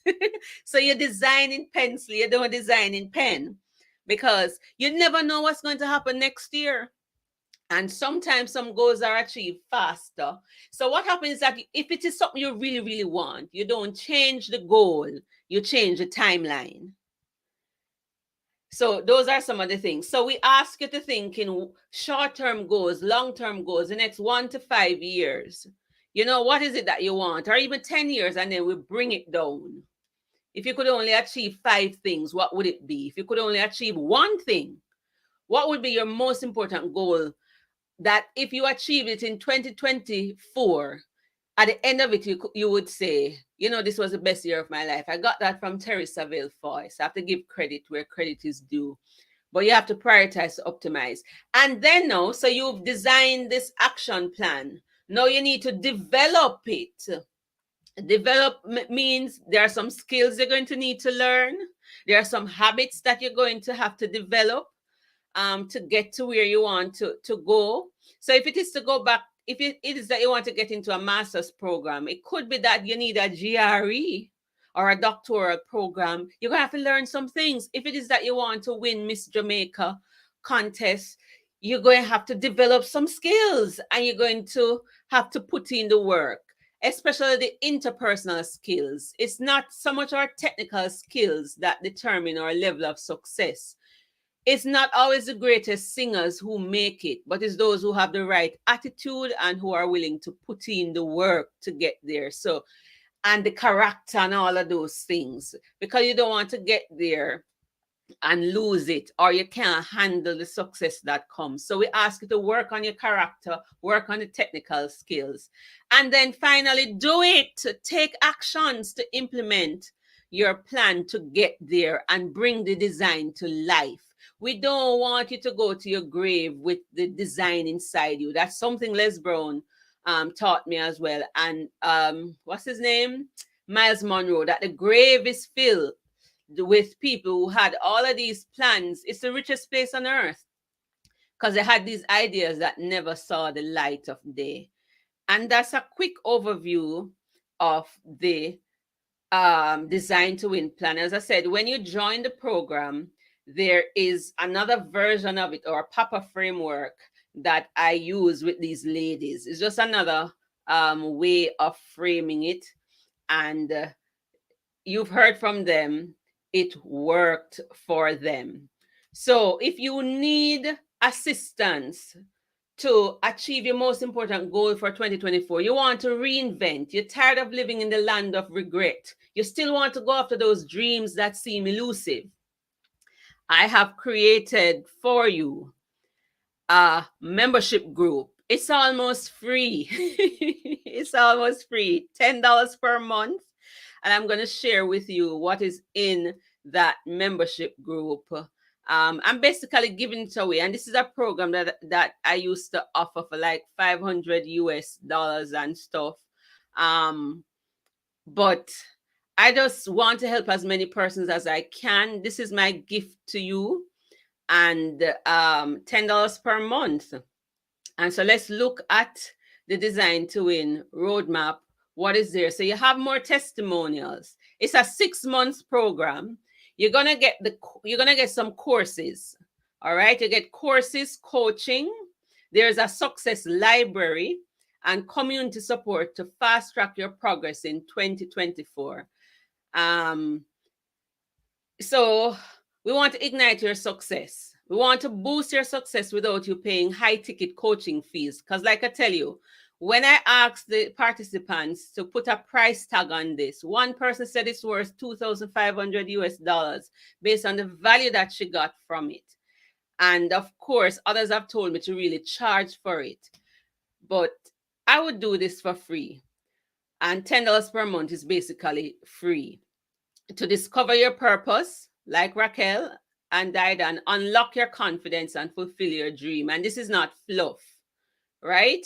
So you design in pencil, you don't design in pen, because you never know what's going to happen next year. And sometimes some goals are achieved faster. So what happens is that if it is something you really, really want, you don't change the goal, you change the timeline. So those are some of the things. So we ask you to think in short-term goals, long-term goals, the next 1 to 5 years. You know, what is it that you want? Or even 10 years, and then we bring it down. If you could only achieve 5 things, what would it be? If you could only achieve 1 thing, what would be your most important goal that if you achieve it in 2024, at the end of it, you would say, you know, this was the best year of my life. I got that from Terry Saville Foy. So I have to give credit where credit is due. But you have to prioritize, optimize. And then now, so you've designed this action plan. Now you need to develop it. Develop means there are some skills you're going to need to learn. There are some habits that you're going to have to develop to get to where you want to go. So if it is to go back, if it is that you want to get into a master's program, it could be that you need a GRE or a doctoral program. You're going to have to learn some things. If it is that you want to win Miss Jamaica contest, you're going to have to develop some skills, and you're going to have to put in the work, especially the interpersonal skills. It's not so much our technical skills that determine our level of success. It's not always the greatest singers who make it, but it's those who have the right attitude and who are willing to put in the work to get there. So, and the character and all of those things, because you don't want to get there and lose it, or you can't handle the success that comes. So we ask you to work on your character, work on the technical skills, and then finally do it. Take actions to implement your plan to get there and bring the design to life. We don't want you to go to your grave with the design inside you. That's something Les Brown taught me as well. And what's his name? Miles Monroe, that the grave is filled with people who had all of these plans. It's the richest place on earth because they had these ideas that never saw the light of day. And that's a quick overview of the Design to Win plan. As I said, when you join the program, there is another version of it, or a Papa framework, that I use with these ladies. It's just another way of framing it. And you've heard from them. It worked for them. So if you need assistance to achieve your most important goal for 2024, you want to reinvent, you're tired of living in the land of regret, you still want to go after those dreams that seem elusive, I have created for you a membership group. It's almost free. It's almost free, $10 per month. And I'm going to share with you what is in that membership group. I'm basically giving it away. And this is a program that I used to offer for like $500 US and stuff. But I just want to help as many persons as I can. This is my gift to you. And $10 per month. And so let's look at the Design to Win roadmap. What is there? So you have more testimonials. It's a 6-month program. You're gonna get some courses. All right, you get courses, coaching. There's a success library and community support to fast track your progress in 2024. So we want to ignite your success. We want to boost your success without you paying high-ticket coaching fees. Because like I tell you, when I asked the participants to put a price tag on this, one person said it's worth $2,500 US based on the value that she got from it. And of course, others have told me to really charge for it. But I would do this for free. And $10 per month is basically free. To discover your purpose, like Racquel and Didan, unlock your confidence and fulfill your dream. And this is not fluff, right?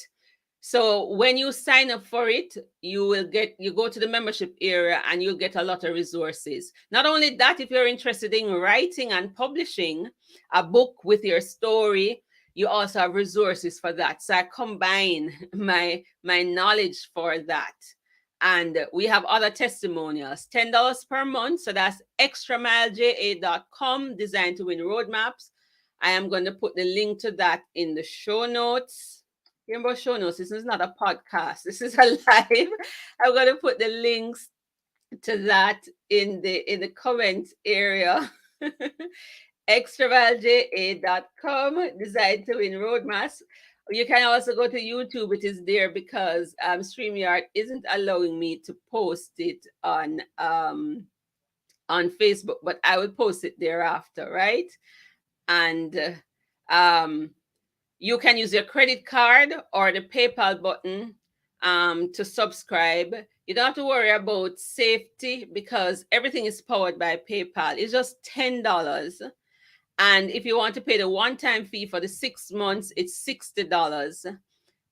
So when you sign up for it, you go to the membership area and you'll get a lot of resources. Not only that, if you're interested in writing and publishing a book with your story, you also have resources for that. So I combine my knowledge for that. And we have other testimonials, $10 per month. So that's extramileja.com, designed to win roadmaps. I am going to put the link to that in the show notes. Remember, show notes, this is not a podcast. This is a live. I'm going to put the links to that in the comment area. extramileja.com, designed to win roadmaps. You can also go to YouTube. It is there because StreamYard isn't allowing me to post it on Facebook, but I will post it thereafter, right? And you can use your credit card or the PayPal button to subscribe. You don't have to worry about safety because everything is powered by PayPal. It's just $10. And if you want to pay the one-time fee for the 6 months, it's $60.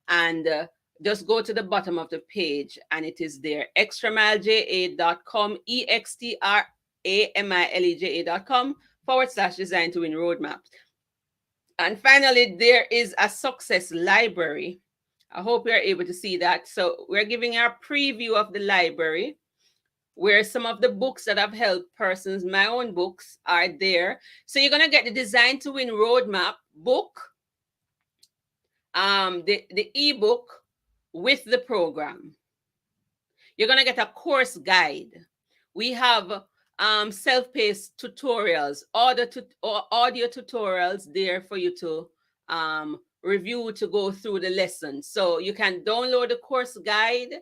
And just go to the bottom of the page and it is there. extramileja.com, extramileja.com/design to win roadmaps. And finally, there is a success library. I hope you're able to see that. So we're giving our preview of the library, where some of the books that have helped persons, my own books, are there. So you're going to get the Design to Win Roadmap book, the ebook with the program. You're going to get a course guide. We have self-paced tutorials, audio tutorials there for you to review, to go through the lessons. So you can download the course guide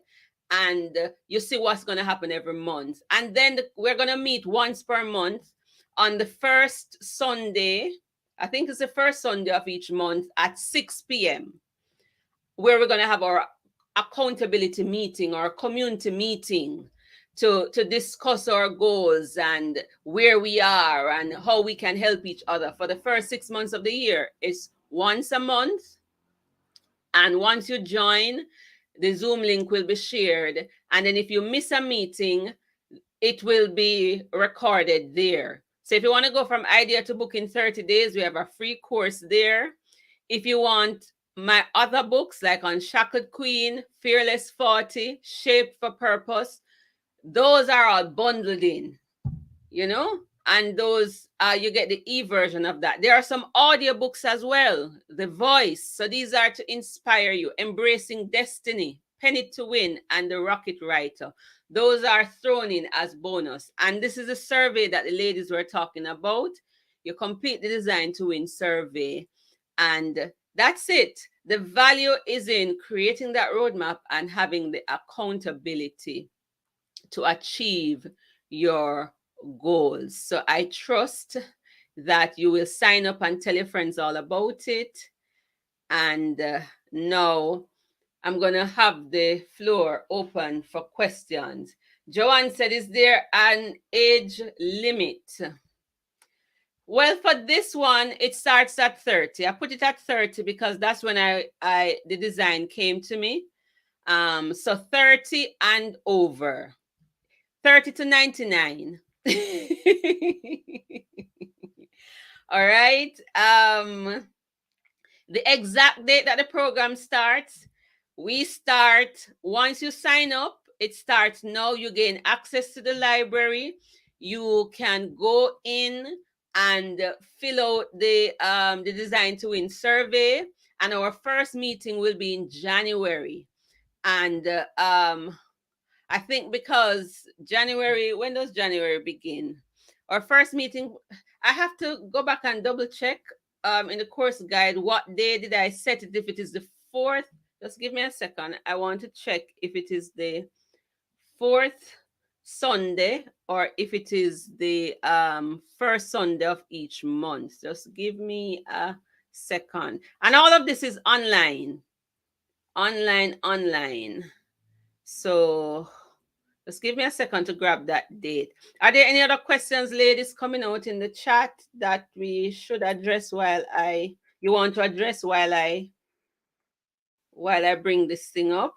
and you see what's going to happen every month. And then we're going to meet once per month on the first Sunday. I think it's the first Sunday of each month at 6 p.m. where we're going to have our accountability meeting or community meeting to discuss our goals and where we are and how we can help each other for the first 6 months of the year. It's once a month. And once you join, the Zoom link will be shared. And then if you miss a meeting, it will be recorded there. So if you want to go from idea to book in 30 days, we have a free course there. If you want my other books like Unshackled Queen, Fearless 40, Shaped for Purpose, those are all bundled in, and those you get the e-version of that. There are some audiobooks as well, The Voice. So these are to inspire you, Embracing Destiny, Penny to Win, and The Rocket Writer. Those are thrown in as bonus. And this is a survey that the ladies were talking about. You complete the Design to Win survey, and that's it. The value is in creating that roadmap and having the accountability to achieve your goals. So I trust that you will sign up and tell your friends all about it. And now I'm going to have the floor open for questions. Joanne said, is there an age limit? Well, for this one, it starts at 30. I put it at 30 because that's when the design came to me. So 30 and over. 30 to 99. All right. The exact date that the program starts, we start once you sign up. It starts now. You gain access to the library. You can go in and fill out the Design to Win survey. And our first meeting will be in January. And I think because January, when does January begin? Our first meeting, I have to go back and double check in the course guide, what day did I set it? If it is the 4th, just give me a second. I want to check if it is the 4th Sunday or if it is the first Sunday of each month. Just give me a second. And all of this is online. So just give me a second to grab that date. Are there any other questions, ladies, coming out in the chat that we should address you want to address while I bring this thing up?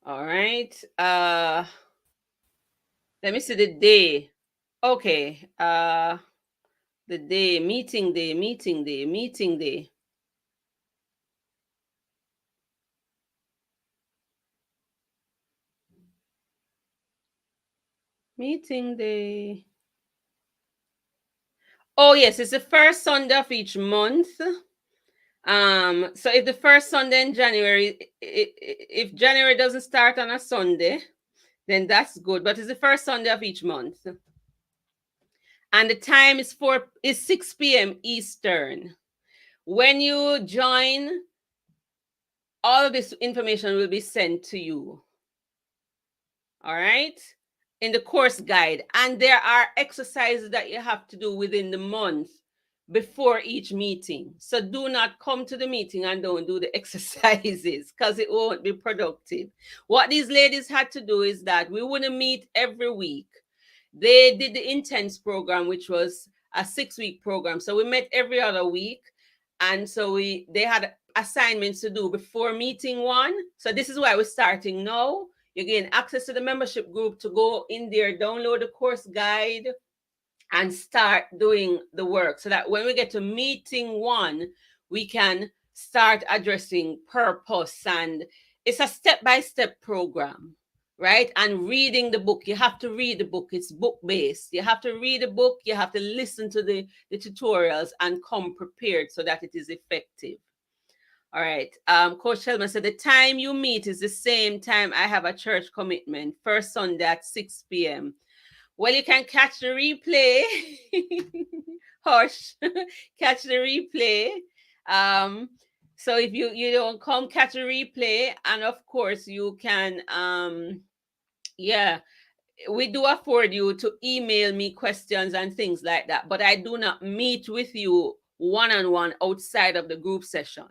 All right. Let me see the day. Okay. The day, meeting day. Meeting day. Oh, yes, it's the first Sunday of each month. So if the first Sunday in January, if January doesn't start on a Sunday, then that's good. But it's the first Sunday of each month. And the time is 6 p.m. Eastern. When you join, all of this information will be sent to you. All right? In the course guide. And there are exercises that you have to do within the month before each meeting. So do not come to the meeting and don't do the exercises because it won't be productive. What these ladies had to do is that we wouldn't meet every week. They did the intense program, which was a 6-week program. So we met every other week. And so they had assignments to do before meeting one. So this is why we're starting now. You gain access to the membership group to go in there, download the course guide, and start doing the work so that when we get to meeting one, we can start addressing purpose. And it's a step-by-step program, right? And reading the book. You have to read the book. It's book-based. You have to read the book. You have to listen to the tutorials and come prepared so that it is effective. All right. Coach Helman said the time you meet is the same time I have a church commitment, first Sunday at 6 p.m. Well, you can catch the replay. Hush. Catch the replay. So if you don't come, catch a replay. And of course, you can, we do afford you to email me questions and things like that. But I do not meet with you one-on-one outside of the group session.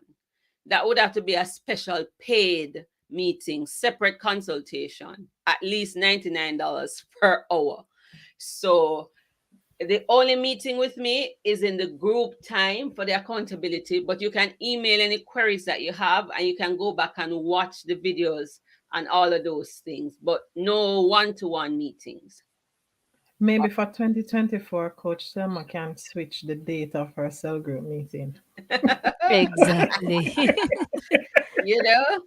That would have to be a special paid meeting, separate consultation, at least $99 per hour. So the only meeting with me is in the group time for the accountability, but you can email any queries that you have and you can go back and watch the videos and all of those things, but no one-to-one meetings.
Maybe for 2024, Coach Selma can switch the date of her cell group meeting.
Exactly.
You know,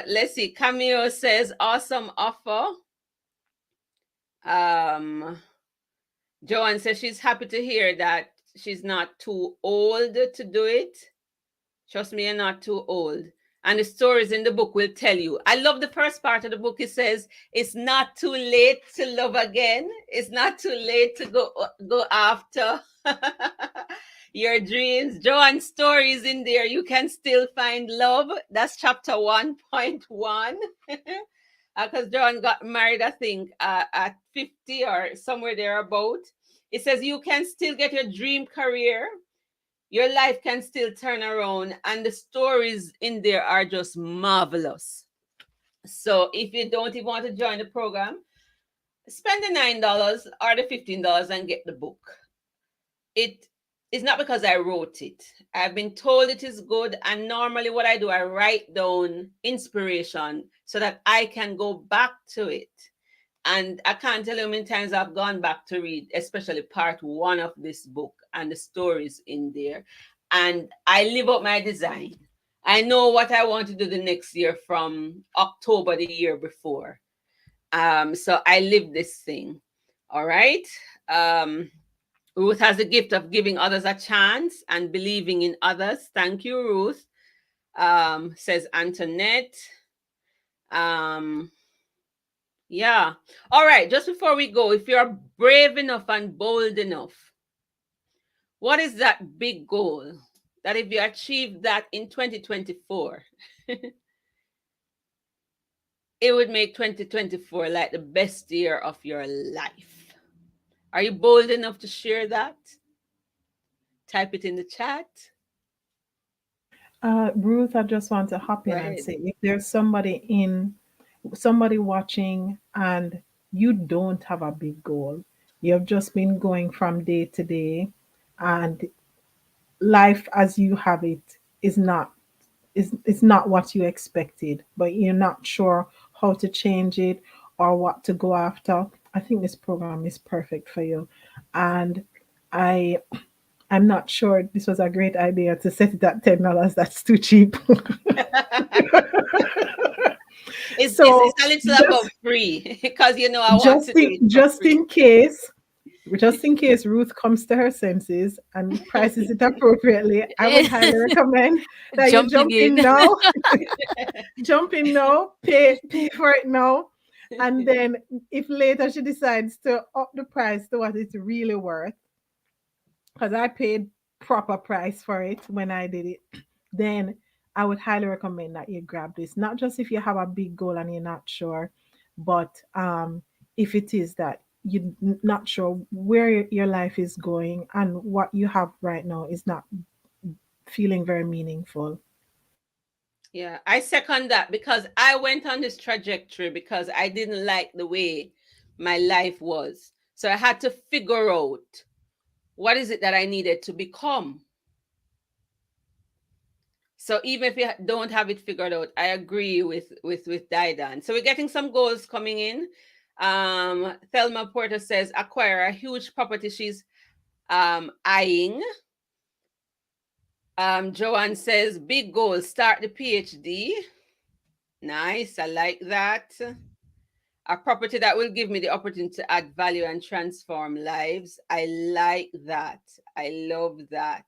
let's see. Camille says, awesome offer. Joanne says she's happy to hear that she's not too old to do it. Trust me, you're not too old. And the stories in the book will tell you. I love the first part of the book. It says, it's not too late to love again. It's not too late to go after your dreams. Joanne's stories in there. You can still find love. That's chapter 1.1. Because Joanne got married, I think, at 50 or somewhere thereabout. It says you can still get your dream career. Your life can still turn around, and the stories in there are just marvelous. So if you don't even want to join the program, spend the $9 or the $15 and get the book. It is not because I wrote it. I've been told it is good, and normally what I do, I write down inspiration so that I can go back to it. And I can't tell you how many times I've gone back to read, especially part 1 of this book and the stories in there. And I live up my design. I know what I want to do the next year from October the year before. So I live this thing. All right. Ruth has the gift of giving others a chance and believing in others. Thank you, Ruth. Says Antoinette. Yeah. All right. Just before we go, if you're brave enough and bold enough, what is that big goal that if you achieve that in 2024, it would make 2024 like the best year of your life? Are you bold enough to share that? type it in the chat.
Ruth, I just want to hop
Go
in and
ahead.
say, if there's somebody watching and you don't have a big goal, you've just been going from day to day, and life as you have it is not what you expected, but you're not sure how to change it or what to go after. I think this program is perfect for you. And I I'm not sure this was a great idea to set it at $10. That's too cheap.
It's
So
a little above
just
free because I want to do it for free.
just in case Ruth comes to her senses and prices it appropriately, I would highly recommend that you
Jumping
jump in
in.
now, pay for it now. And then if later she decides to up the price to what it's really worth, because I paid proper price for it when I did it, then I would highly recommend that you grab this. Not just if you have a big goal and you're not sure, but if it is that you're not sure where your life is going and what you have right now is not feeling very meaningful.
Yeah, I second that because I went on this trajectory because I didn't like the way my life was. So I had to figure out what is it that I needed to become. So even if you don't have it figured out, I agree with Didan. So we're getting some goals coming in. Thelma Porter says acquire a huge property she's eyeing. Joanne says big goals, start the PhD. Nice, I like that. A property that will give me the opportunity to add value and transform lives. I like that. I love that.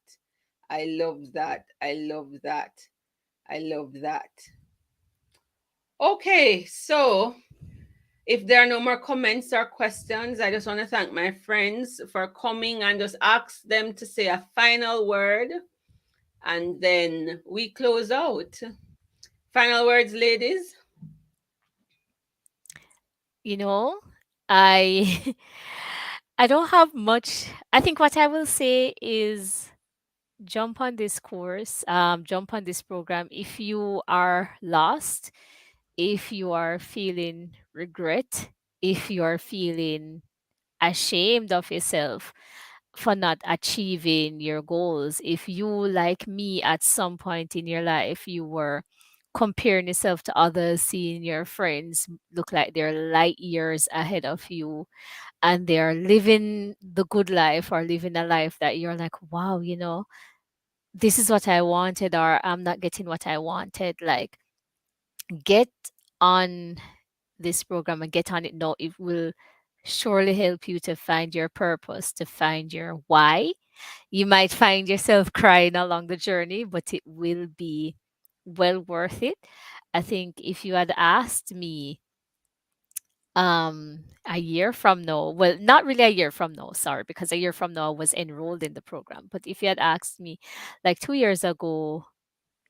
I love that. I love that. I love that. Okay, so if there are no more comments or questions, I just want to thank my friends for coming and just ask them to say a final word and then we close out. Final words, ladies.
You know, I I don't have much. I think what I will say is jump on this course, jump on this program if you are lost, if you are feeling regret, if you are feeling ashamed of yourself for not achieving your goals. If you, like me, at some point in your life, you were comparing yourself to others, seeing your friends look like they're light years ahead of you and they're living the good life or living a life that you're like, wow, this is what I wanted, or I'm not getting what I wanted. Like, get on this program and get on it now. It will surely help you to find your purpose, to find your why. You might find yourself crying along the journey, but it will be well worth it. I think if you had asked me a year from now, well, not really a year from now, sorry, because a year from now I was enrolled in the program. But if you had asked me like 2 years ago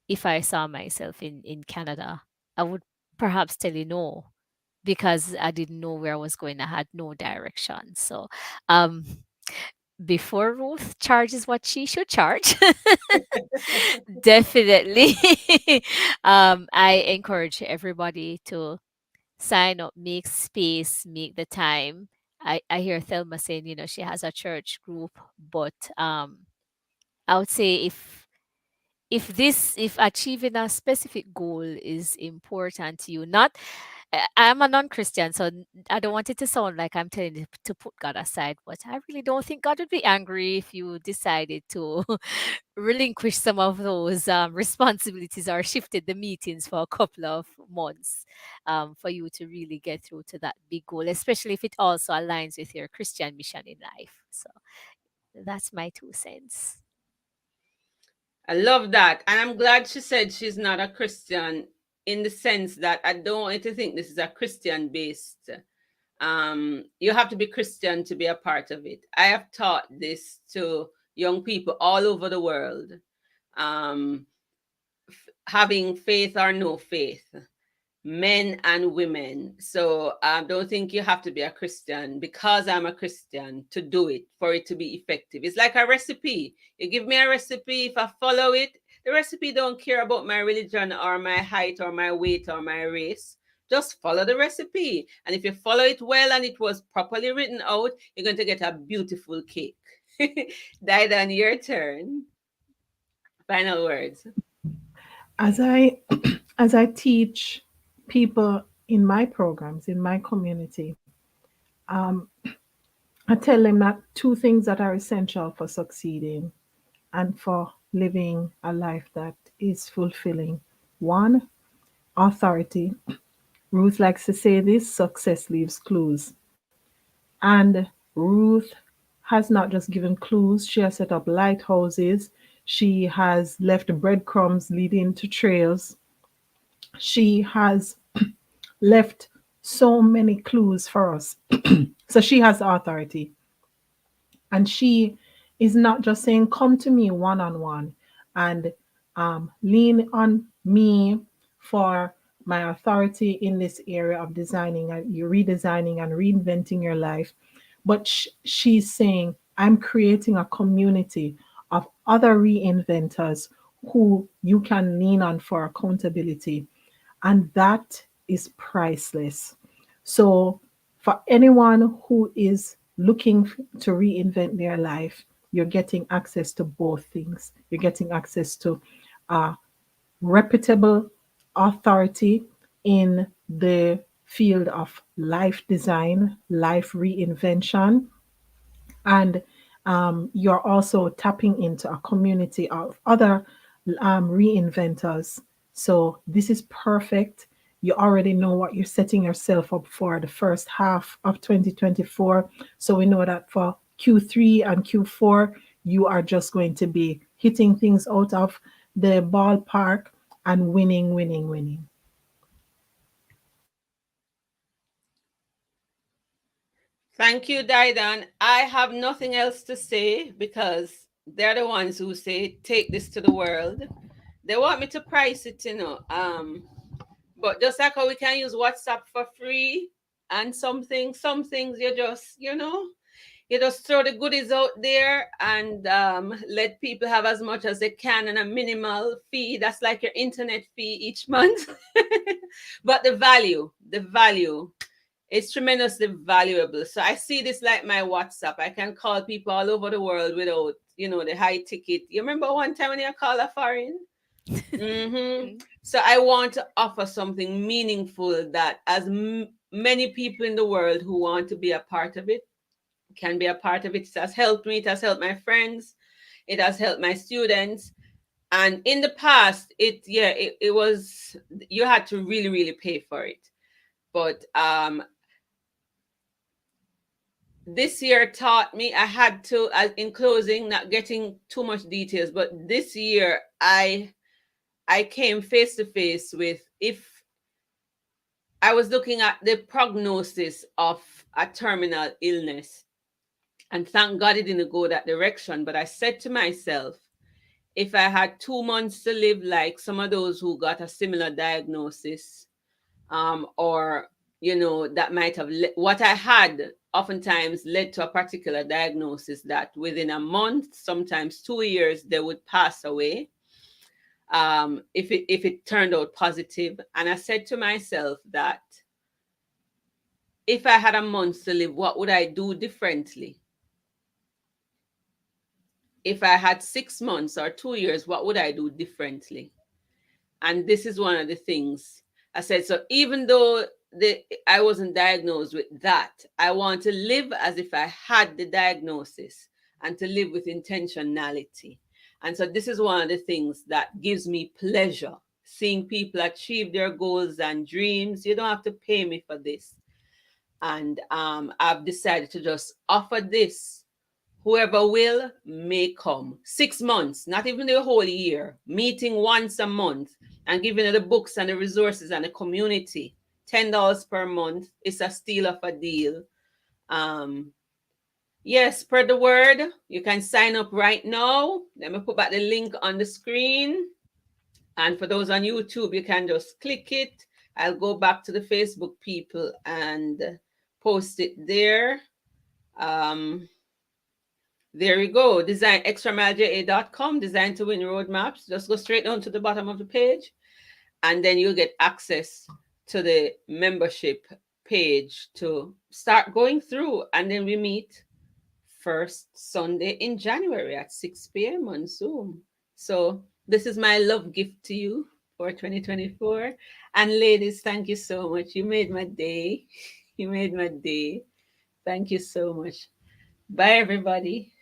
if I saw myself in Canada, I would perhaps tell you no, because I didn't know where I was going. I had no direction. So um before Ruth charges what she should charge, definitely I encourage everybody to sign up, make space, make the time. I hear Thelma saying, she has a church group, but I would say if achieving a specific goal is important to you, not I'm a non-Christian, so I don't want it to sound like I'm telling you to put God aside, but I really don't think God would be angry if you decided to relinquish some of those responsibilities or shifted the meetings for a couple of months, for you to really get through to that big goal, especially if it also aligns with your Christian mission in life. So that's my 2 cents.
I love that. And I'm glad she said she's not a Christian in the sense that I don't want you to think this is a Christian based. You have to be Christian to be a part of it. I have taught this to young people all over the world. Having faith or no faith, men and women. So don't think you have to be a Christian because I'm a Christian to do it, for it to be effective. It's like a recipe. You give me a recipe, if I follow it, the recipe don't care about my religion or my height or my weight or my race. Just follow the recipe. And if you follow it well and it was properly written out, you're going to get a beautiful cake. Didan, your turn. Final words.
As I as I teach people in my programs, in my community, I tell them that two things that are essential for succeeding and for living a life that is fulfilling. One, authority. Ruth likes to say this: success leaves clues. And Ruth has not just given clues, she has set up lighthouses, she has left breadcrumbs leading to trails, she has left so many clues for us. So she has authority. And she is not just saying, come to me one on one and lean on me for my authority in this area of designing and you're redesigning and reinventing your life. But she's saying, I'm creating a community of other reinventors who you can lean on for accountability. And that is priceless. So, for anyone who is looking to reinvent their life, you're getting access to both things. You're getting access to reputable authority in the field of life design, life reinvention, and you're also tapping into a community of other reinventors. So this is perfect. You already know what you're setting yourself up for the first half of 2024. So we know that for Q3 and Q4, you are just going to be hitting things out of the ballpark and winning, winning, winning.
Thank you, Didan. I have nothing else to say because they're the ones who say, take this to the world. They want me to price it, but just like how we can use WhatsApp for free and some things you just, you just throw the goodies out there and let people have as much as they can and a minimal fee. That's like your internet fee each month. But the value, it's tremendously valuable. So I see this like my WhatsApp. I can call people all over the world without, the high ticket. You remember one time when you called a foreign? So I want to offer something meaningful that as many people in the world who want to be a part of it can be a part of it. It has helped me. It has helped my friends. It has helped my students. And in the past, it was, you had to really, really pay for it. But this year taught me, I had to, in closing, not getting too much details, but this year I came face to face with, if I was looking at the prognosis of a terminal illness, and thank God it didn't go that direction, but I said to myself, if I had 2 months to live like some of those who got a similar diagnosis, or, that might have, what I had oftentimes led to a particular diagnosis that within a month, sometimes 2 years, they would pass away. If it turned out positive. And I said to myself that if I had a month to live, what would I do differently? If I had 6 months or 2 years, what would I do differently? And this is one of the things I said. So even though I wasn't diagnosed with that, I want to live as if I had the diagnosis and to live with intentionality. And so this is one of the things that gives me pleasure, seeing people achieve their goals and dreams. You don't have to pay me for this. And I've decided to just offer this. Whoever will may come. 6 months, not even the whole year, meeting once a month and giving you the books and the resources and the community. $10 per month. It's a steal of a deal. Yes, spread the word. You can sign up right now. Let me put back the link on the screen. And for those on YouTube, you can just click it I'll go back to the Facebook people and post it there. There we go. Extramileja.com, Design to Win roadmaps. Just go straight down to the bottom of the page, and then you'll get access to the membership page to start going through. And then we meet first Sunday in January at 6 p.m. on Zoom. So this is my love gift to you for 2024. And ladies, thank you so much. You made my day. You made my day. Thank you so much. Bye, everybody.